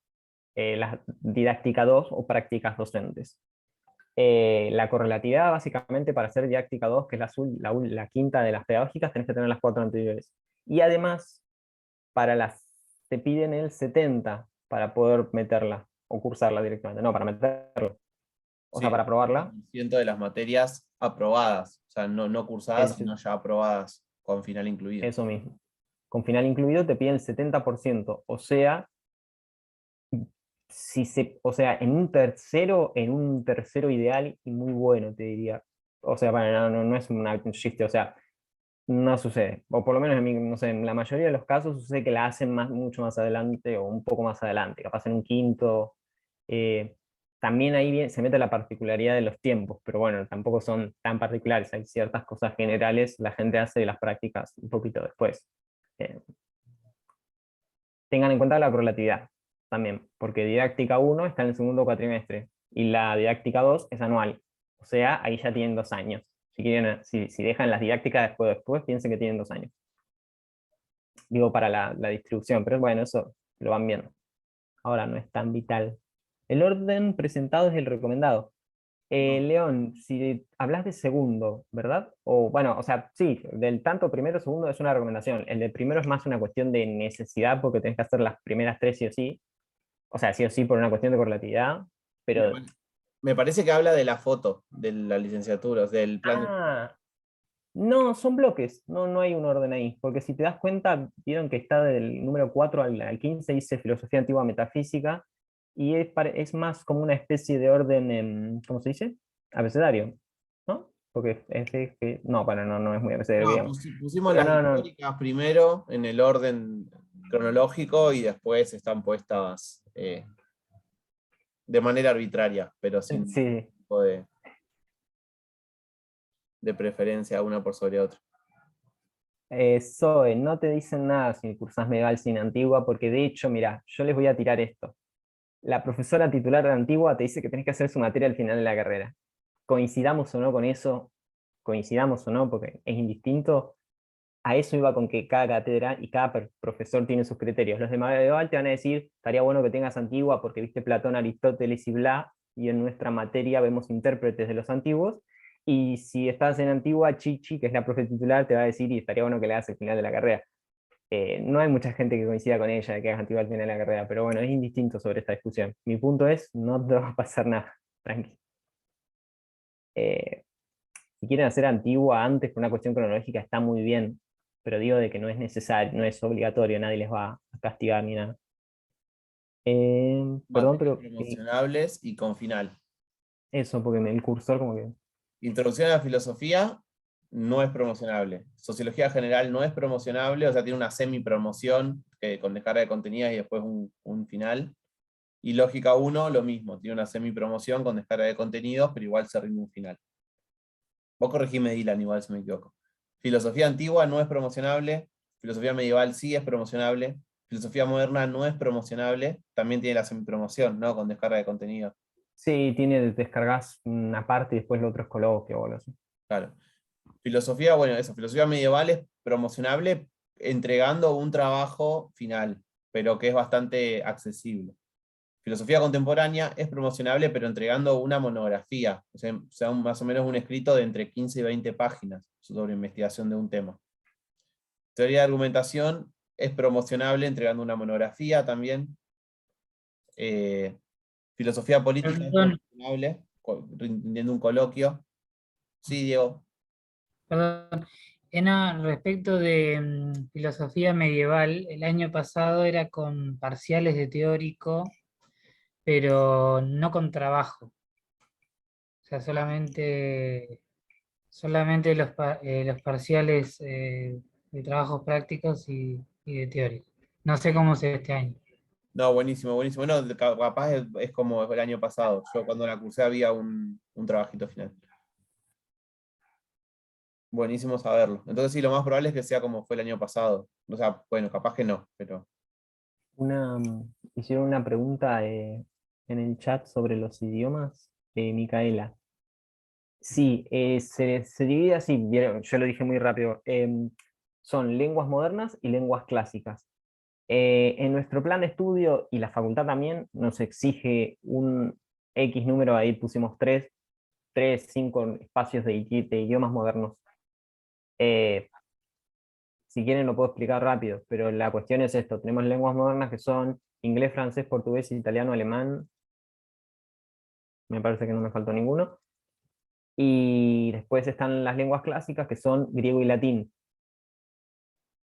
Las didáctica 2 o prácticas docentes. La correlatividad, básicamente, para hacer didáctica 2, que es la quinta de las pedagógicas, tenés que tener las 4 anteriores. Y además, te piden el 70 para poder meterla o cursarla directamente. No, para meterla. O sea, Sí, para probarla. 70% de las materias aprobadas, o sea, no cursadas, Es sino ya aprobadas con final incluido. eso mismo. Con final incluido te piden el 70%. O sea, o sea, en un tercero ideal y muy bueno, te diría. O sea, bueno, no es un chiste, o sea, no sucede. O por lo menos no sé, en la mayoría de los casos sucede que la hacen mucho más adelante o un poco más adelante, capaz en un quinto. eh, También ahí se mete la particularidad de los tiempos, pero bueno, tampoco son tan particulares. Hay ciertas cosas generales, la gente hace las prácticas un poquito después. Eh, Tengan en cuenta la correlatividad también, porque didáctica 1 está en el segundo cuatrimestre y la didáctica 2 es anual. O sea, ahí ya tienen 2 años. Si dejan las didácticas después, piensen que tienen 2 años. Digo, para la distribución, pero bueno, eso lo van viendo. Ahora no es tan vital. El orden presentado es el recomendado. León, si hablas de segundo, ¿verdad? O bueno, o sea, sí, del tanto primero segundo es una recomendación. El de primero es más una cuestión de necesidad porque tenés que hacer las primeras 3 sí o sí. O sea, sí o sí por una cuestión de correlatividad. Me Pero, pare- me parece que habla de la foto, de la licenciatura, del plan de... no, son bloques, no hay un orden ahí. Porque si te das cuenta, vieron que está del número 4 al 15, dice filosofía antigua metafísica, y es más como una especie de orden, ¿cómo se dice? Abecedario, ¿no? Porque no, bueno, no es muy abecedario, que No, digamos. pusimos Pero las no, históricas primero en el orden cronológico y después están puestas de manera arbitraria, pero sin ningún sí. tipo de preferencia una por sobre otra. Zoe, no te dicen nada si cursás medieval sin antigua, porque de hecho, mira, yo les voy a tirar esto. La profesora titular de antigua te dice que tenés que hacer su materia al final de la carrera. Coincidamos o no con eso, coincidamos o no, porque es indistinto, a eso iba con que cada cátedra y cada profesor tiene sus criterios. Los de medieval te van a decir, estaría bueno que tengas antigua porque viste Platón, Aristóteles y bla, y en nuestra materia vemos intérpretes de los antiguos. Y si estás en antigua, Chichi, que es la profe titular, te va a decir, y estaría bueno que le hagas al final de la carrera. No hay mucha gente que coincida con ella de que hagas antigua al final de la carrera, pero bueno, es indistinto sobre esta discusión. Mi punto es, no te va a pasar nada, tranqui. Eh, si quieren hacer antigua antes por una cuestión cronológica, está muy bien, pero digo de que no es necesario, no es obligatorio, nadie les va a castigar ni nada. Perdón, Materias pero promocionables y con final. eso, porque el cursor como que... Introducción a la filosofía no es promocionable. Sociología general no es promocionable, o sea, tiene una semi-promoción con descarga de contenidos y después un final. Y lógica 1, lo mismo, tiene una semi-promoción con descarga de contenidos, pero igual se rinde un final. Vos corregime, Dylan, igual si me equivoco. Filosofía antigua no es promocionable, filosofía medieval sí es promocionable, filosofía moderna no es promocionable, también tiene la semi-promoción, ¿no? Con descarga de contenido. Sí, tiene, descargas una parte y después lo otro es coloquio o algo así. Claro. Filosofía, bueno, eso, filosofía medieval es promocionable entregando un trabajo final, pero que es bastante accesible. Filosofía contemporánea es promocionable, pero entregando una monografía, o sea, más o menos un escrito de entre 15 y 20 páginas sobre investigación de un tema. Teoría de argumentación es promocionable entregando una monografía también. Filosofía política es Perdón, promocionable, rindiendo un coloquio. Sí, Diego. perdón. Respecto de filosofía medieval, el año pasado era con parciales de teórico, pero no con trabajo. O sea, solamente los parciales de trabajos prácticos y de teórico. No sé cómo se ve este año. No, buenísimo, buenísimo. Bueno, capaz es como el año pasado. Yo cuando la cursé había un trabajito final. Buenísimo saberlo. Entonces sí, lo más probable es que sea como fue el año pasado. O sea, bueno, capaz que no, pero Hicieron una pregunta en el chat sobre los idiomas, Micaela. Sí, se divide así, yo lo dije muy rápido. Son lenguas modernas y lenguas clásicas. En nuestro plan de estudio y la facultad también nos exige un X número, ahí pusimos 5 espacios de idiomas modernos. Si quieren lo puedo explicar rápido, pero la cuestión es esto. Tenemos lenguas modernas que son inglés, francés, portugués, italiano, alemán. Me parece que no me faltó ninguno. Y después están las lenguas clásicas que son griego y latín.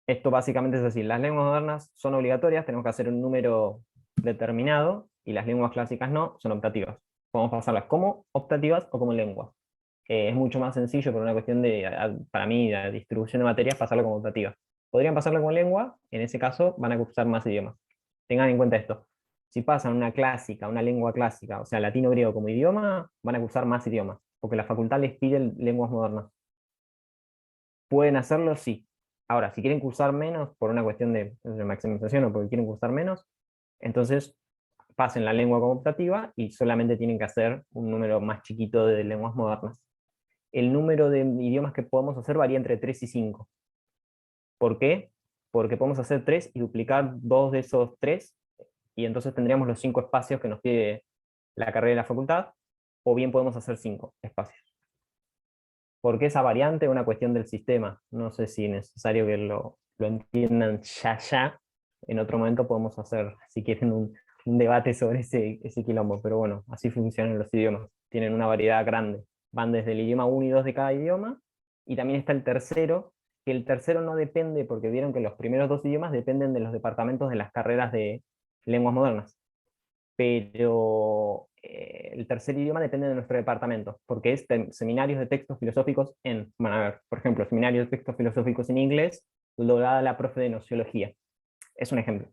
Esto básicamente es así. Las lenguas modernas son obligatorias, tenemos que hacer un número determinado, y las lenguas clásicas no, son optativas. Podemos pasarlas como optativas o como lengua. Es mucho más sencillo por una cuestión de, para mí, la distribución de materias, pasarlo como optativa. Podrían pasarlo como lengua, en ese caso van a cursar más idiomas. Tengan en cuenta esto. Si pasan una clásica, una lengua clásica, o sea, latino griego como idioma, van a cursar más idiomas, porque la facultad les pide lenguas modernas. ¿Pueden hacerlo? Sí. Ahora, si quieren cursar menos por una cuestión de maximización o porque quieren cursar menos, entonces pasen la lengua como optativa y solamente tienen que hacer un número más chiquito de lenguas modernas. El número de idiomas que podemos hacer varía entre 3 y 5. ¿Por qué? Porque podemos hacer 3 y duplicar 2 de esos 3, y entonces tendríamos los 5 espacios que nos pide la carrera de la facultad, o bien podemos hacer 5 espacios. ¿Por qué esa variante? Es una cuestión del sistema. No sé si es necesario que lo entiendan ya. En otro momento podemos hacer, si quieren, un debate sobre ese quilombo, pero bueno, así funcionan los idiomas. Tienen una variedad grande. Van desde el idioma 1 y 2 de cada idioma, y también está el tercero, que el tercero no depende, porque vieron que los primeros 2 idiomas dependen de los departamentos de las carreras de lenguas modernas. Pero el tercer idioma depende de nuestro departamento, porque es seminarios de textos filosóficos van a ver, por ejemplo, seminarios de textos filosóficos en inglés, lo da la profe de nociología. Es un ejemplo.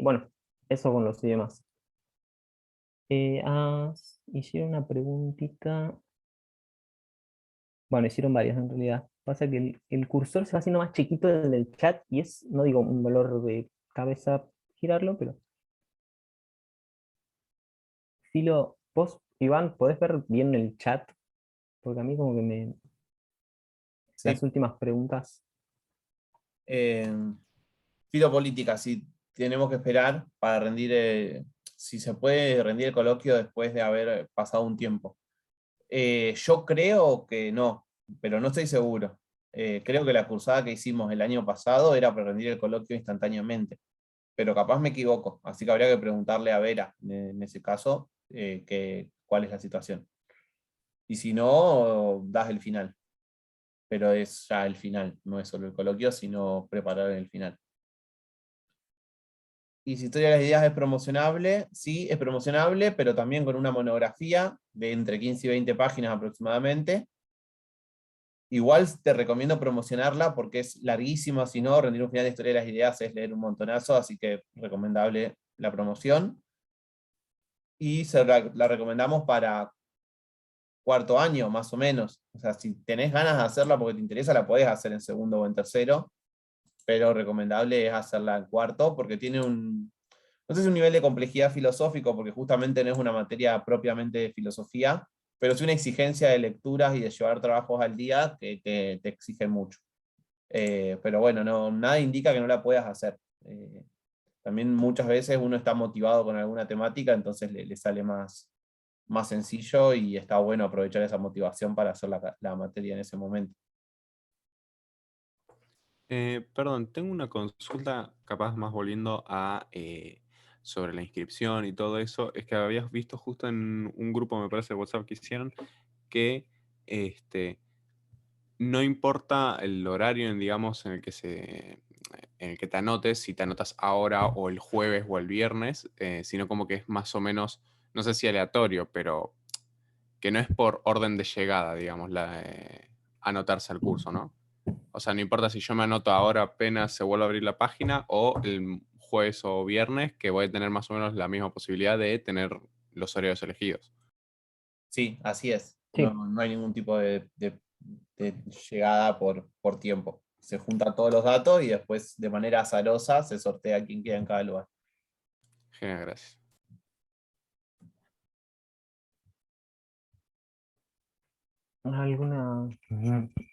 Bueno, eso con los idiomas. Hicieron una preguntita. Bueno, hicieron varias en realidad. Pasa que el cursor se va haciendo más chiquito en el chat y es, no digo un dolor de cabeza girarlo, pero Filo, vos, Iván, ¿podés ver bien el chat? Porque a mí como que las sí. últimas preguntas... Filopolítica, sí, tenemos que esperar para rendir, si se puede rendir el coloquio después de haber pasado un tiempo. Yo creo que no, pero no estoy seguro. Creo que la cursada que hicimos el año pasado era para rendir el coloquio instantáneamente, pero capaz me equivoco, así que habría que preguntarle a Vera en ese caso cuál es la situación. Y si no, das el final, pero es ya el final, no es solo el coloquio, sino preparar el final. Y si historia de las ideas es promocionable, sí, es promocionable, pero también con una monografía de entre 15 y 20 páginas aproximadamente. Igual te recomiendo promocionarla porque es larguísima, si no, rendir un final de historia de las ideas es leer un montonazo, así que recomendable la promoción. Y la recomendamos para cuarto año, más o menos. O sea, si tenés ganas de hacerla porque te interesa, la podés hacer en segundo o en tercero, pero recomendable es hacerla en cuarto porque tiene no sé si un nivel de complejidad filosófico, porque justamente no es una materia propiamente de filosofía, pero sí una exigencia de lecturas y de llevar trabajos al día que te exige mucho. Pero bueno, nada indica que no la puedas hacer. También muchas veces uno está motivado con alguna temática, entonces le sale más sencillo y está bueno aprovechar esa motivación para hacer la materia en ese momento. Perdón, tengo una consulta, capaz más volviendo a sobre la inscripción y todo eso. Es que habías visto justo en un grupo, me parece, de WhatsApp que hicieron, que no importa el horario, digamos, en el que te anotes, si te anotas ahora o el jueves o el viernes, sino como que es más o menos, no sé si aleatorio, pero que no es por orden de llegada, digamos, anotarse al curso, ¿no? O sea, no importa si yo me anoto ahora apenas se vuelve a abrir la página o el jueves o viernes, que voy a tener más o menos la misma posibilidad de tener los horarios elegidos. Sí, así es. Sí. No hay ningún tipo de llegada por tiempo. Se juntan todos los datos y después de manera azarosa se sortea quién queda en cada lugar. Genial, gracias. ¿Alguna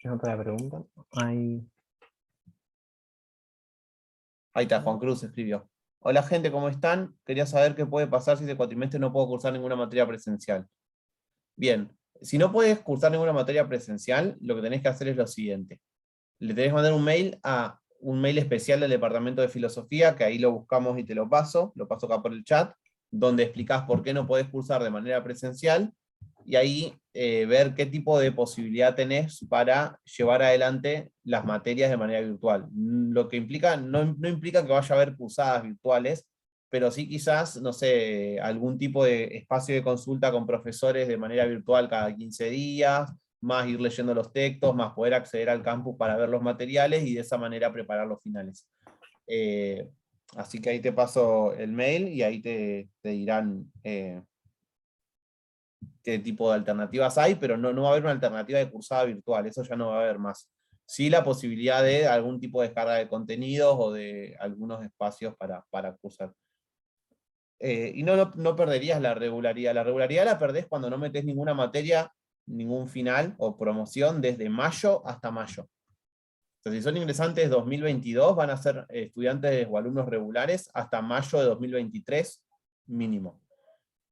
otra pregunta? Hay... Ahí está, Juan Cruz escribió. Hola gente, ¿cómo están? Quería saber qué puede pasar si este cuatrimestre no puedo cursar ninguna materia presencial. Bien, si no puedes cursar ninguna materia presencial, lo que tenés que hacer es lo siguiente. Le tenés que mandar un mail a un mail especial del Departamento de Filosofía, que ahí lo buscamos y te lo paso acá por el chat, donde explicás por qué no podés cursar de manera presencial, y ahí ver qué tipo de posibilidad tenés para llevar adelante las materias de manera virtual. Lo que implica, no implica que vaya a haber cursadas virtuales, pero sí quizás, no sé, algún tipo de espacio de consulta con profesores de manera virtual cada 15 días, más ir leyendo los textos, más poder acceder al campus para ver los materiales y de esa manera preparar los finales. Así que ahí te paso el mail y ahí te dirán qué tipo de alternativas hay, pero no va a haber una alternativa de cursada virtual, eso ya no va a haber más. Sí la posibilidad de algún tipo de descarga de contenidos o de algunos espacios para cursar. Y no perderías la regularidad. La regularidad la perdés cuando no metés ninguna materia, ningún final o promoción desde mayo hasta mayo. Entonces, si son ingresantes 2022, van a ser estudiantes o alumnos regulares hasta mayo de 2023 mínimo.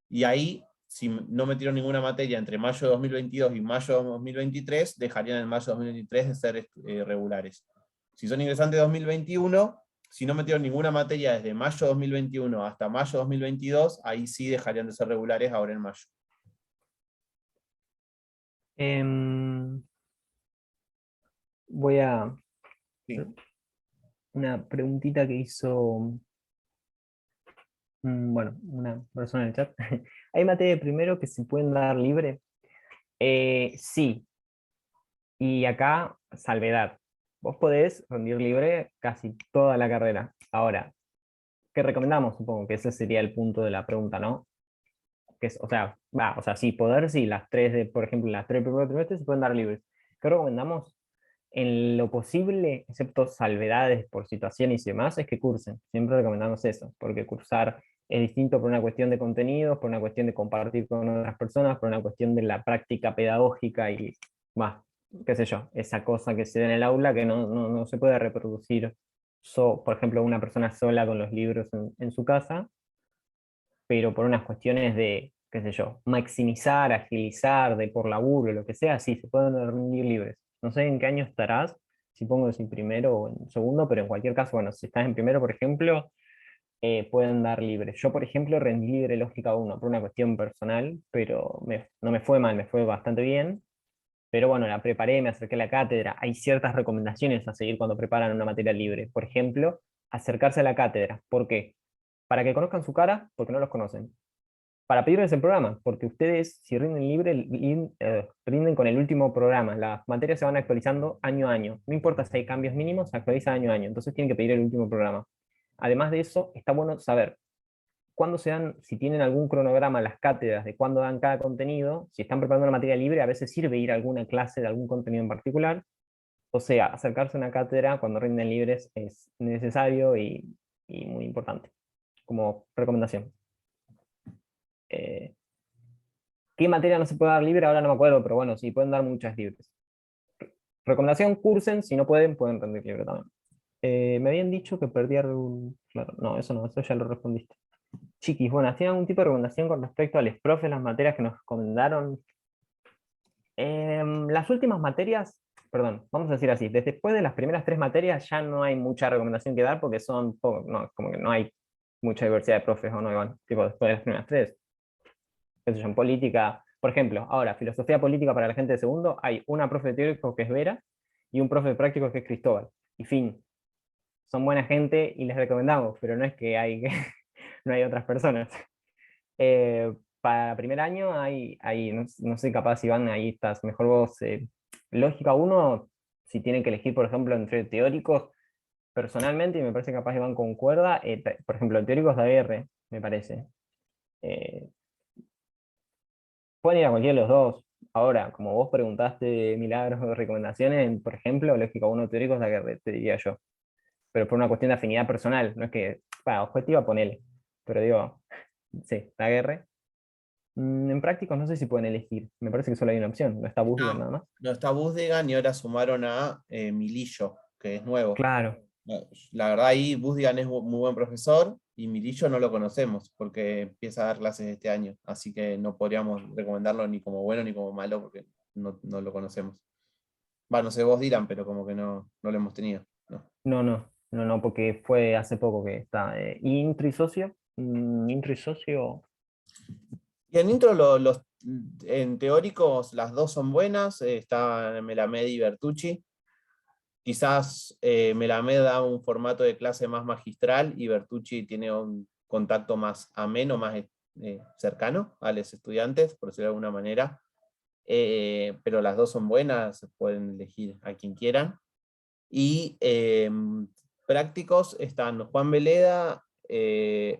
Y ahí, si no metieron ninguna materia entre mayo de 2022 y mayo de 2023, dejarían en mayo de 2023 de ser regulares. Si son ingresantes de 2021, si no metieron ninguna materia desde mayo de 2021 hasta mayo de 2022, ahí sí dejarían de ser regulares ahora en mayo. Voy a... Sí. Una preguntita que hizo, bueno, una persona en el chat. ¿Hay materia de primero que se pueden dar libre? Sí. Y acá, salvedad. Vos podés rendir libre casi toda la carrera. Ahora, ¿qué recomendamos? Supongo que ese sería el punto de la pregunta, ¿no? Que es, o sea, sí, poder, sí, por ejemplo, las 3 primeros trimestres se pueden dar libres. ¿Qué recomendamos? En lo posible, excepto salvedades por situaciones y demás, es que cursen. Siempre recomendamos eso, porque cursar es distinto por una cuestión de contenidos, por una cuestión de compartir con otras personas, por una cuestión de la práctica pedagógica y más, qué sé yo, esa cosa que se da en el aula que no se puede reproducir, por ejemplo, una persona sola con los libros en su casa, pero por unas cuestiones de, qué sé yo, maximizar, agilizar, de por laburo, lo que sea, sí, se pueden rendir libres. No sé en qué año estarás, si pongo si primero o en segundo, pero en cualquier caso, bueno, si estás en primero, por ejemplo, pueden dar libres. Yo, por ejemplo, rendí libre lógica 1 por una cuestión personal, pero no me fue mal, me fue bastante bien. Pero bueno, la preparé, me acerqué a la cátedra. Hay ciertas recomendaciones a seguir cuando preparan una materia libre. Por ejemplo, acercarse a la cátedra. ¿Por qué? para que conozcan su cara, porque no los conocen. Para pedirles el programa, porque ustedes, si rinden libre, rinden con el último programa. Las materias se van actualizando año a año. No importa si hay cambios mínimos, se actualiza año a año. Entonces tienen que pedir el último programa. Además de eso, está bueno saber cuándo se dan, si tienen algún cronograma, las cátedras de cuándo dan cada contenido. Si están preparando una materia libre, a veces sirve ir a alguna clase de algún contenido en particular. O sea, acercarse a una cátedra cuando rinden libres es necesario y muy importante, como recomendación. ¿Qué materia no se puede dar libre? Ahora no me acuerdo, pero bueno, sí, pueden dar muchas libres. Recomendación, cursen, si no pueden rendir libre también. Me habían dicho que perdía... Claro, no, eso ya lo respondiste. Chiquis, bueno, ¿tienen algún tipo de recomendación con respecto a los profes, las materias que nos recomendaron? Las últimas materias, perdón, vamos a decir así, después de las primeras 3 materias ya no hay mucha recomendación que dar porque son poco, no, como que no hay mucha diversidad de profes o no, Iván, tipo después de las primeras 3. Qué sé yo, en política, por ejemplo, ahora, filosofía política para la gente de segundo, hay una profe de teórico que es Vera y un profe de práctico que es Cristóbal. Y fin, son buena gente y les recomendamos, pero no es que hay, no hay otras personas. Para primer año no sé, capaz Iván, ahí estás mejor vos. Lógica 1, si tienen que elegir, por ejemplo, entre teóricos, personalmente, y me parece que capaz Iván concuerda, por ejemplo, teóricos de AR, me parece. Pueden ir a cualquiera de los dos. Ahora, como vos preguntaste milagros o recomendaciones, por ejemplo, lógica 1 teóricos de AR, te diría yo. Pero por una cuestión de afinidad personal, no es que, objetiva ponele, pero digo, sí, la AR. En prácticos no sé si pueden elegir. Me parece que solo hay una opción. No está Busdigan nada más. No está Busdigan y ahora sumaron a Milillo, que es nuevo. Claro. La verdad ahí Busdigan es muy buen profesor y Milillo no lo conocemos porque empieza a dar clases este año. Así que no podríamos recomendarlo ni como bueno ni como malo porque no lo conocemos. No sé, vos dirán, pero como que no lo hemos tenido. No, porque fue hace poco que está. ¿Y Intro y Socio? Intro y Socio. Y en intro, en teóricos, las dos son buenas. Está Melamed y Bertucci. Quizás Melamed da un formato de clase más magistral y Bertucci tiene un contacto más ameno, más cercano a los estudiantes, por decirlo de alguna manera. Pero las dos son buenas, pueden elegir a quien quieran. Y prácticos están Juan Veleda,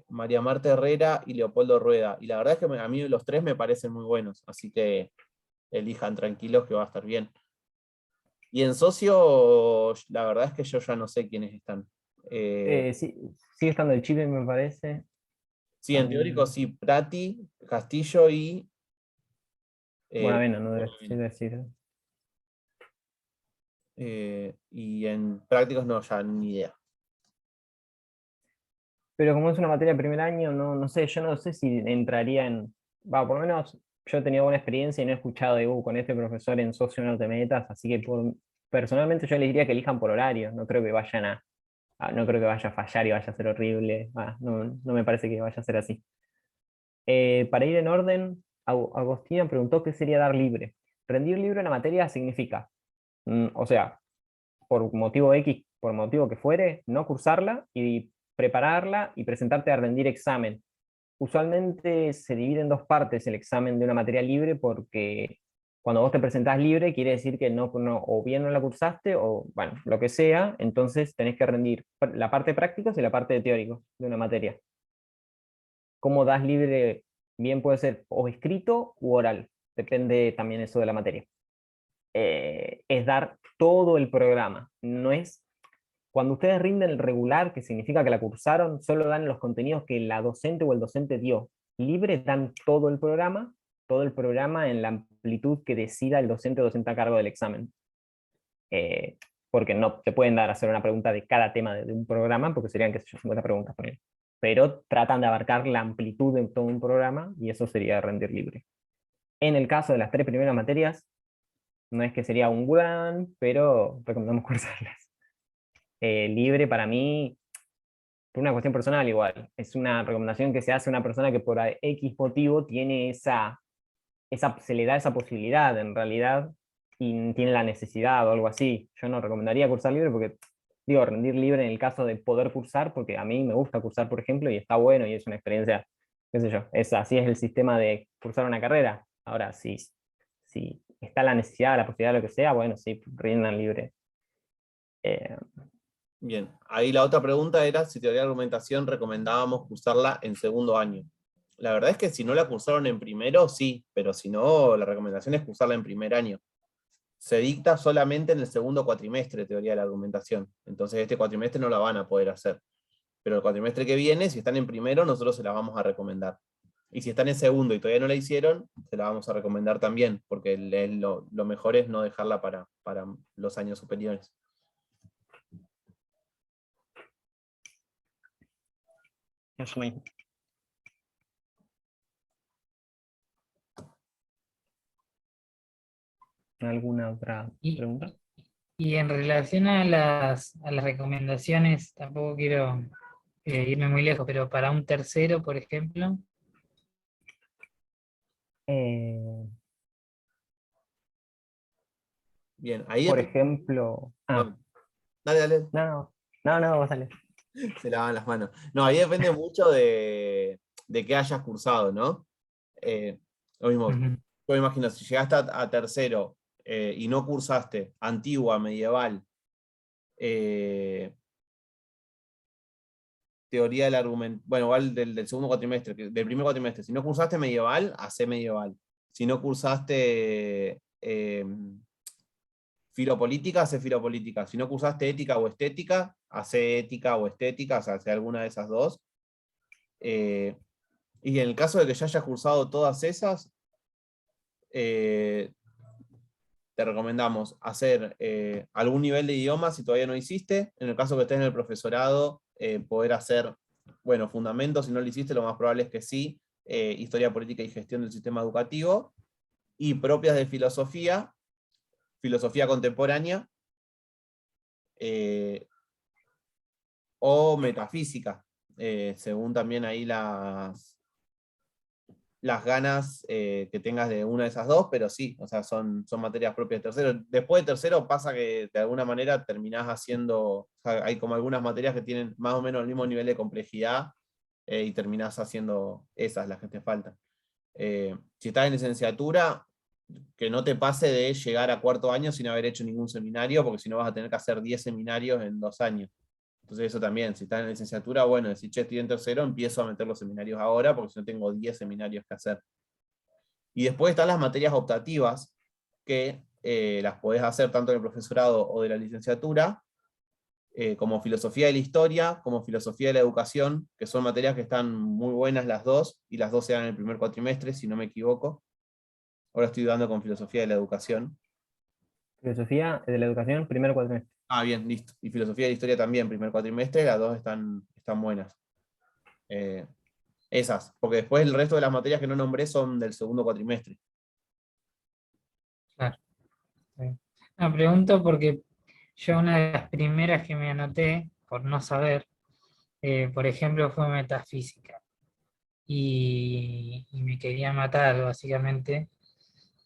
María Marta Herrera y Leopoldo Rueda. Y la verdad es que a mí los 3 me parecen muy buenos, así que elijan tranquilos que va a estar bien. Y en socio, la verdad es que yo ya no sé quiénes están. Sí, sigue estando el Chile, me parece. Sí, en teórico sí, Prati, Castillo y... Buenavena, no debe decir. Y en prácticos no, ya ni idea. Pero como es una materia de primer año, no sé, yo no sé si entraría en... por lo menos yo he tenido buena experiencia y no he escuchado de con este profesor en socio no te metas, así que personalmente yo les diría que elijan por horario, no creo que vayan no creo que vaya a fallar y vaya a ser horrible, no me parece que vaya a ser así. Para ir en orden, Agostina preguntó qué sería dar libre. Rendir libre en la materia significa, o sea, por motivo X, por motivo que fuere, no cursarla y prepararla y presentarte a rendir examen. Usualmente se divide en 2 partes el examen de una materia libre porque cuando vos te presentás libre quiere decir que o bien no la cursaste o bueno, lo que sea, entonces tenés que rendir la parte de prácticos y la parte de teóricos de una materia. ¿Cómo das libre? Bien puede ser o escrito u oral, depende también eso de la materia. Es dar todo el programa, no es cuando ustedes rinden el regular, que significa que la cursaron, solo dan los contenidos que la docente o el docente dio. Libre dan todo el programa en la amplitud que decida el docente o docente a cargo del examen. Porque no te pueden dar a hacer una pregunta de cada tema de un programa, porque serían, qué sé yo, 50 preguntas por él. Pero tratan de abarcar la amplitud de todo un programa y eso sería rendir libre. En el caso de las 3 primeras materias, no es que sería un gran, pero recomendamos cursarlas. Libre para mí, por una cuestión personal igual, es una recomendación que se hace a una persona que por X motivo tiene se le da esa posibilidad en realidad y tiene la necesidad o algo así. Yo no recomendaría cursar libre porque digo, rendir libre en el caso de poder cursar, porque a mí me gusta cursar, por ejemplo, y está bueno y es una experiencia, qué sé yo, así es el sistema de cursar una carrera. Ahora, si está la necesidad, la posibilidad, lo que sea, bueno, sí, rindan libre. Bien, ahí la otra pregunta era si teoría de argumentación recomendábamos cursarla en segundo año. La verdad es que si no la cursaron en primero, sí, pero si no, la recomendación es cursarla en primer año. Se dicta solamente en el segundo cuatrimestre teoría de la argumentación. Entonces este cuatrimestre no la van a poder hacer. Pero el cuatrimestre que viene, si están en primero, nosotros se la vamos a recomendar. Y si están en segundo y todavía no la hicieron, se la vamos a recomendar también, porque lo mejor es no dejarla para los años superiores. Eso mismo. ¿Alguna otra pregunta? Y en relación a las recomendaciones, tampoco quiero irme muy lejos, pero para un tercero, por ejemplo, Bien, ahí por depende- ejemplo... Dale, dale. No, vos dale. Se lavan las manos. No, ahí depende mucho de qué hayas cursado, ¿no? Lo mismo, ujú, yo me imagino, si llegaste a tercero y no cursaste antigua, medieval, teoría del argumento, bueno, igual del segundo cuatrimestre, del primer cuatrimestre, si no cursaste medieval, hacé medieval. Si no cursaste filopolítica, hace filopolítica. Si no cursaste ética o estética, hace ética o estética, o sea, hace alguna de esas dos. Y en el caso de que ya hayas cursado todas esas, te recomendamos hacer algún nivel de idioma si todavía no hiciste. En el caso que estés en el profesorado, poder hacer, bueno, fundamentos, si no lo hiciste, lo más probable es que sí. Historia política y gestión del sistema educativo. Y propias de filosofía, filosofía contemporánea, o metafísica, según también ahí las ganas que tengas de una de esas dos, pero sí, o sea, son materias propias de tercero. Después de tercero pasa que de alguna manera terminás haciendo, o sea, hay como algunas materias que tienen más o menos el mismo nivel de complejidad y terminás haciendo esas, las que te faltan. Si estás en licenciatura, que no te pase de llegar a cuarto año sin haber hecho ningún seminario, porque si no vas a tener que hacer 10 seminarios en 2 años. Entonces eso también, si estás en licenciatura, bueno, decir, che, estoy en tercero, empiezo a meter los seminarios ahora, porque si no tengo 10 seminarios que hacer. Y después están las materias optativas, que las podés hacer tanto en el profesorado o de la licenciatura, como filosofía de la historia, como filosofía de la educación, que son materias que están muy buenas las dos, y las dos se dan en el primer cuatrimestre, si no me equivoco. Ahora estoy dando con filosofía de la educación. Filosofía de la educación, primer cuatrimestre. Ah, bien, listo. Y filosofía de la historia también, primer cuatrimestre, las dos están buenas. Esas, porque después el resto de las materias que no nombré son del segundo cuatrimestre. claro. Sí. No, pregunto porque yo una de las primeras que me anoté, por no saber, por ejemplo, fue metafísica. Y me quería matar, básicamente.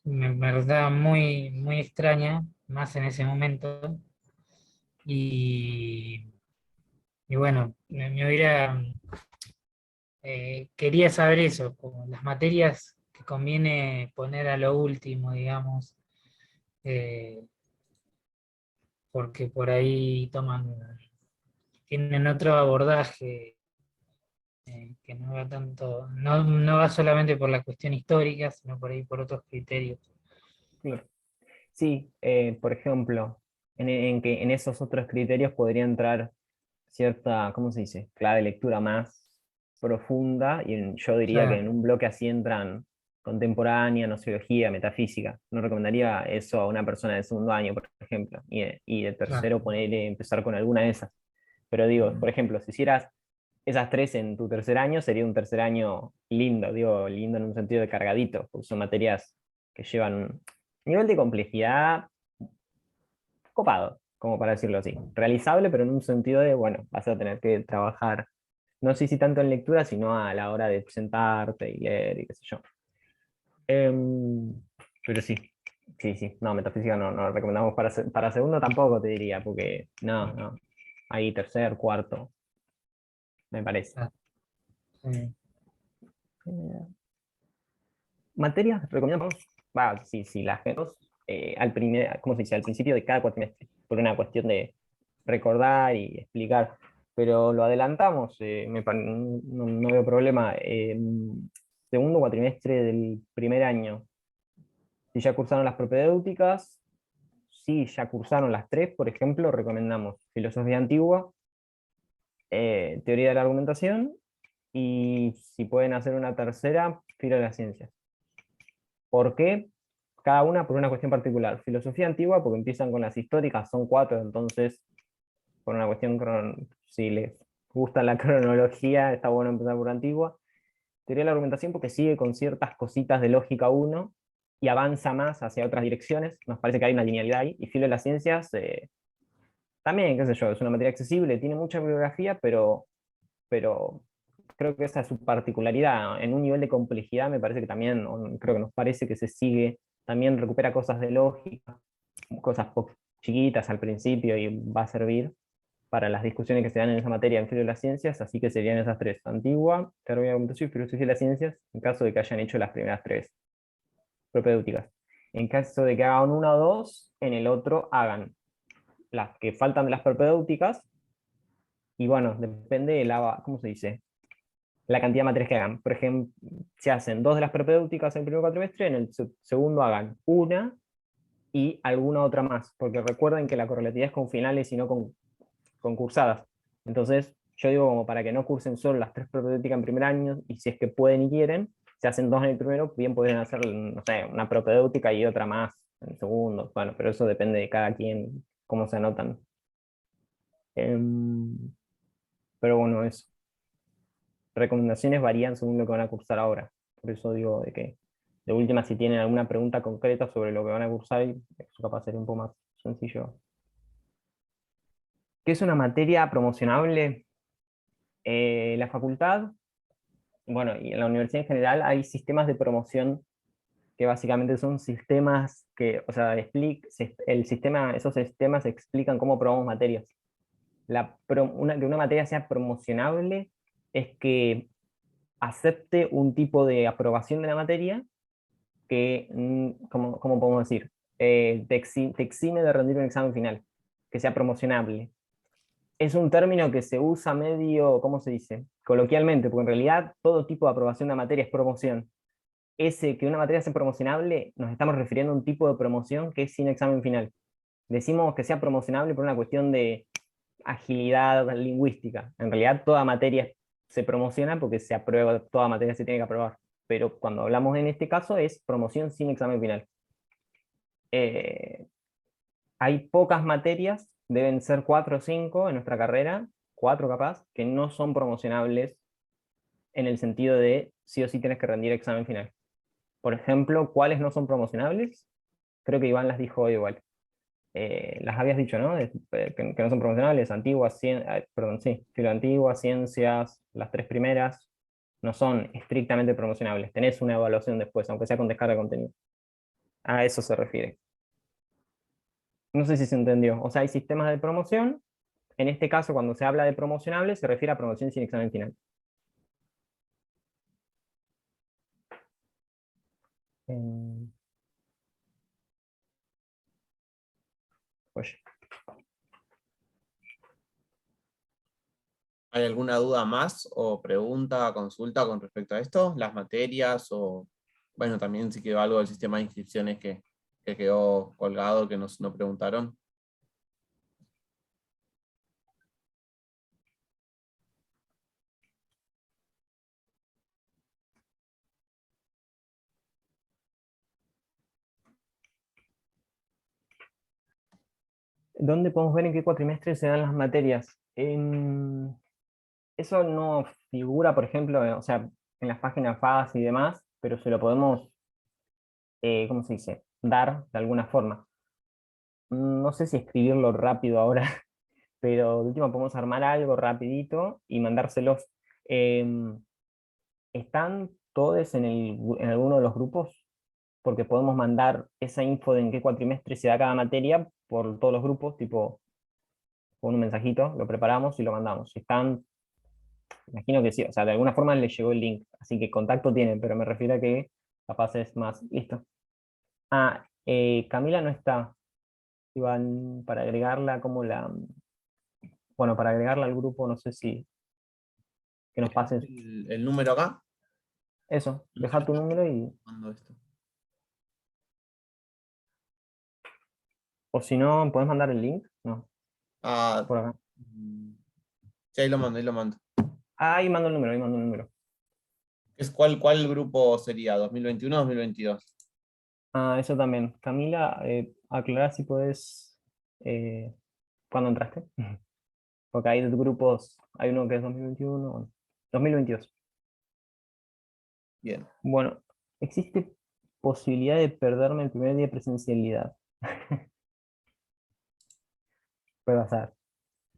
Me resultaba muy, muy extraña, más en ese momento. Y, y bueno, me hubiera, quería saber eso, como las materias que conviene poner a lo último, digamos, eh, porque por ahí tienen otro abordaje, que no va tanto, no va solamente por la cuestión histórica, sino por ahí por otros criterios. Claro. Sí, por ejemplo, en esos otros criterios podría entrar cierta, ¿cómo se dice? Clave de lectura más profunda, y yo diría que Claro, en un bloque así entran contemporánea, nociología, metafísica. No recomendaría eso a una persona de segundo año, por ejemplo, y de claro. tercero empezar con alguna de esas. Pero digo, por ejemplo, si hicieras esas tres en tu tercer año, sería un tercer año lindo, digo, lindo en un sentido de cargadito, porque son materias que llevan un nivel de complejidad copado, como para decirlo así. Realizable, pero en un sentido de, bueno, vas a tener que trabajar, no sé si tanto en lectura, sino a la hora de sentarte y leer y qué sé yo. Pero sí, sí, sí. No, metafísica no recomendamos para segundo tampoco, te diría, porque no. ahí tercer, cuarto, me parece. Sí. Materias recomendamos, si las vemos ¿cómo se dice? Al principio de cada cuatrimestre, por una cuestión de recordar y explicar, pero lo adelantamos, no veo problema. Segundo cuatrimestre del primer año, si ya cursaron las propedéuticas, si ya cursaron las tres, por ejemplo, recomendamos filosofía antigua, teoría de la argumentación, y si pueden hacer una tercera, filo de las ciencias. ¿Por qué? Cada una por una cuestión particular. Filosofía antigua, porque empiezan con las históricas, son 4, entonces, por una cuestión, si les gusta la cronología, está bueno empezar por antigua. Teoría de la argumentación, porque sigue con ciertas cositas de lógica 1 y avanza más hacia otras direcciones. Nos parece que hay una linealidad ahí. Y filo de las ciencias, también, qué sé yo, es una materia accesible, tiene mucha bibliografía, pero creo que esa es su particularidad. En un nivel de complejidad me parece que también, creo que nos parece que se sigue, también recupera cosas de lógica, cosas chiquitas al principio, y va a servir para las discusiones que se dan en esa materia en filo de las ciencias, así que serían esas tres: antigua, teoría de la argumentación y filosofía de las ciencias, en caso de que hayan hecho las primeras tres propedéuticas. En caso de que hagan una o dos, en el otro hagan las que faltan de las propedéuticas, y bueno, depende de ¿cómo se dice? La cantidad de materias que hagan. Por ejemplo, si hacen 2 de las propedéuticas en el primer cuatrimestre, en el segundo hagan una y alguna otra más, porque recuerden que la correlatividad es con finales y no con cursadas. Entonces, yo digo, como para que no cursen solo las 3 propedéuticas en primer año, y si es que pueden y quieren, si hacen 2 en el primero, bien pueden hacer, no sé, una propedéutica y otra más en el segundo. Bueno, pero eso depende de cada quien, cómo se anotan. Pero bueno, eso. Recomendaciones varían según lo que van a cursar ahora. Por eso digo de que, de última, si tienen alguna pregunta concreta sobre lo que van a cursar, eso capaz sería un poco más sencillo. ¿Qué es una materia promocionable? La facultad, bueno, y en la universidad en general, hay sistemas de promoción que básicamente son sistemas que, o sea, esos sistemas explican cómo probamos materias. Que una materia sea promocionable es que acepte un tipo de aprobación de la materia que, ¿cómo podemos decir? Te exime de rendir un examen final, que sea promocionable. Es un término que se usa medio, ¿cómo se dice? Coloquialmente, porque en realidad todo tipo de aprobación de materia es promoción. Que una materia sea promocionable, nos estamos refiriendo a un tipo de promoción que es sin examen final. Decimos que sea promocionable por una cuestión de agilidad lingüística. En realidad toda materia se promociona porque se aprueba, toda materia se tiene que aprobar. Pero cuando hablamos en este caso es promoción sin examen final. Hay pocas materias, deben ser 4 o 5 en nuestra carrera, 4 capaz, que no son promocionables en el sentido de sí o sí tienes que rendir examen final. Por ejemplo, ¿cuáles no son promocionables? Creo que Iván las dijo igual. Las habías dicho, ¿no? Que no son promocionables: antigua, perdón, sí, filo antigua, ciencias, las 3 primeras, no son estrictamente promocionables. Tenés una evaluación después, aunque sea con descarga de contenido. A eso se refiere. No sé si se entendió. O sea, hay sistemas de promoción. En este caso, cuando se habla de promocionable, se refiere a promoción sin examen final. Oye. ¿Hay alguna duda más o pregunta, consulta con respecto a esto? ¿Las materias o, bueno, también si quedó algo del sistema de inscripciones que quedó colgado, que no preguntaron? ¿Dónde podemos ver en qué cuatrimestre se dan las materias? Eso no figura, por ejemplo, o sea, en las páginas FAS y demás, pero se lo podemos, ¿cómo se dice? Dar de alguna forma. No sé si escribirlo rápido ahora, pero de última podemos armar algo rapidito y mandárselos. ¿Están todos en alguno de los grupos? Porque podemos mandar esa info de en qué cuatrimestre se da cada materia por todos los grupos, tipo, con un mensajito, lo preparamos y lo mandamos. Si están, imagino que sí, o sea, de alguna forma les llegó el link, así que contacto tienen, pero me refiero a que capaz es más, listo. Ah, Camila no está, Iván, para agregarla como bueno, para agregarla al grupo, no sé si, que nos pases El número acá. eso, deja tu número y, Mando esto. o si no, ¿podés mandar el link? No, Ah, por acá. sí, ahí lo mando, ahí lo mando. Ah, ahí mando el número, ahí mando el número. ¿Cuál grupo sería? ¿2021 o 2022? Ah, eso también. Camila, aclará si podés, ¿cuándo entraste? Porque hay dos grupos, hay uno que es 2021, bueno, 2022. Bien. Bueno, existe posibilidad de perderme el primer día de presencialidad. Puede pasar.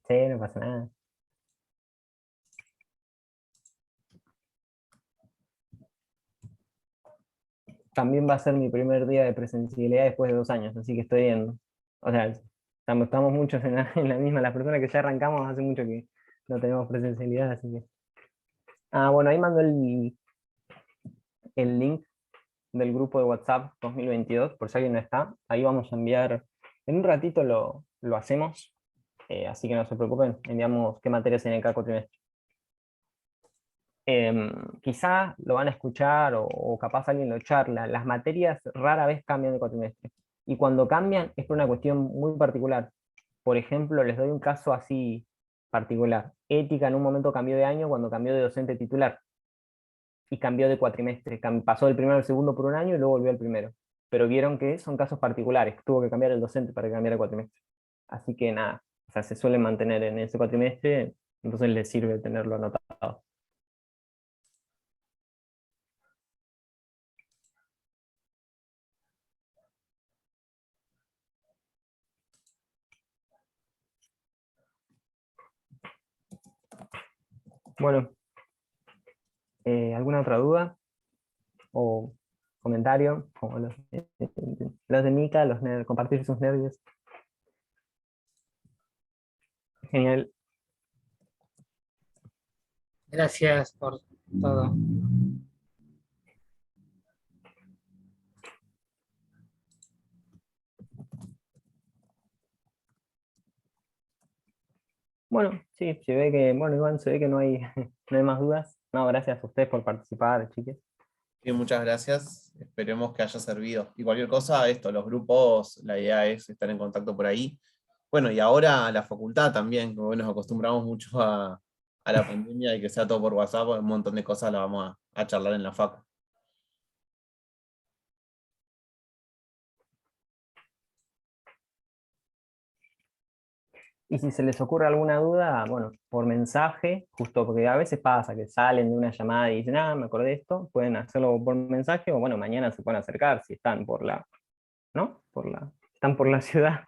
Sí, no pasa nada. También va a ser mi primer día de presencialidad después de 2 años, así que estoy bien. O sea, estamos muchos en la misma, las personas que ya arrancamos hace mucho que no tenemos presencialidad, así que. Ah, bueno, ahí mando el link del grupo de WhatsApp 2022, por si alguien no está. Ahí vamos a enviar, en un ratito lo hacemos, así que no se preocupen, enviamos qué materias tienen cada cuatrimestre. Quizá lo van a escuchar o capaz alguien lo charla. Las materias rara vez cambian de cuatrimestre. Y cuando cambian es por una cuestión muy particular. Por ejemplo, les doy un caso así particular. Ética en un momento cambió de año cuando cambió de docente titular. Y cambió de cuatrimestre. Pasó del primero al segundo por un año y luego volvió al primero. Pero vieron que son casos particulares. Tuvo que cambiar el docente para que cambiara el cuatrimestre. Así que nada, o sea, se suele mantener en ese cuatrimestre, entonces les sirve tenerlo anotado. Bueno, ¿alguna otra duda o comentario? Como los de Mica, compartir sus nervios. Genial. Gracias por todo. Bueno, sí, se ve que, bueno, Iván, se ve que no hay, no hay más dudas. No, gracias a ustedes por participar, chiques. Sí, muchas gracias. Esperemos que haya servido. Y cualquier cosa, los grupos, la idea es estar en contacto por ahí. Bueno, y ahora la facultad también, como nos acostumbramos mucho a la pandemia y que sea todo por WhatsApp, un montón de cosas las vamos a charlar en la facu. Y si se les ocurre alguna duda, bueno, por mensaje, justo porque a veces pasa que salen de una llamada y dicen, ah, me acordé de esto, pueden hacerlo por mensaje, o bueno, mañana se pueden acercar si están por la, ¿no? Están por la ciudad.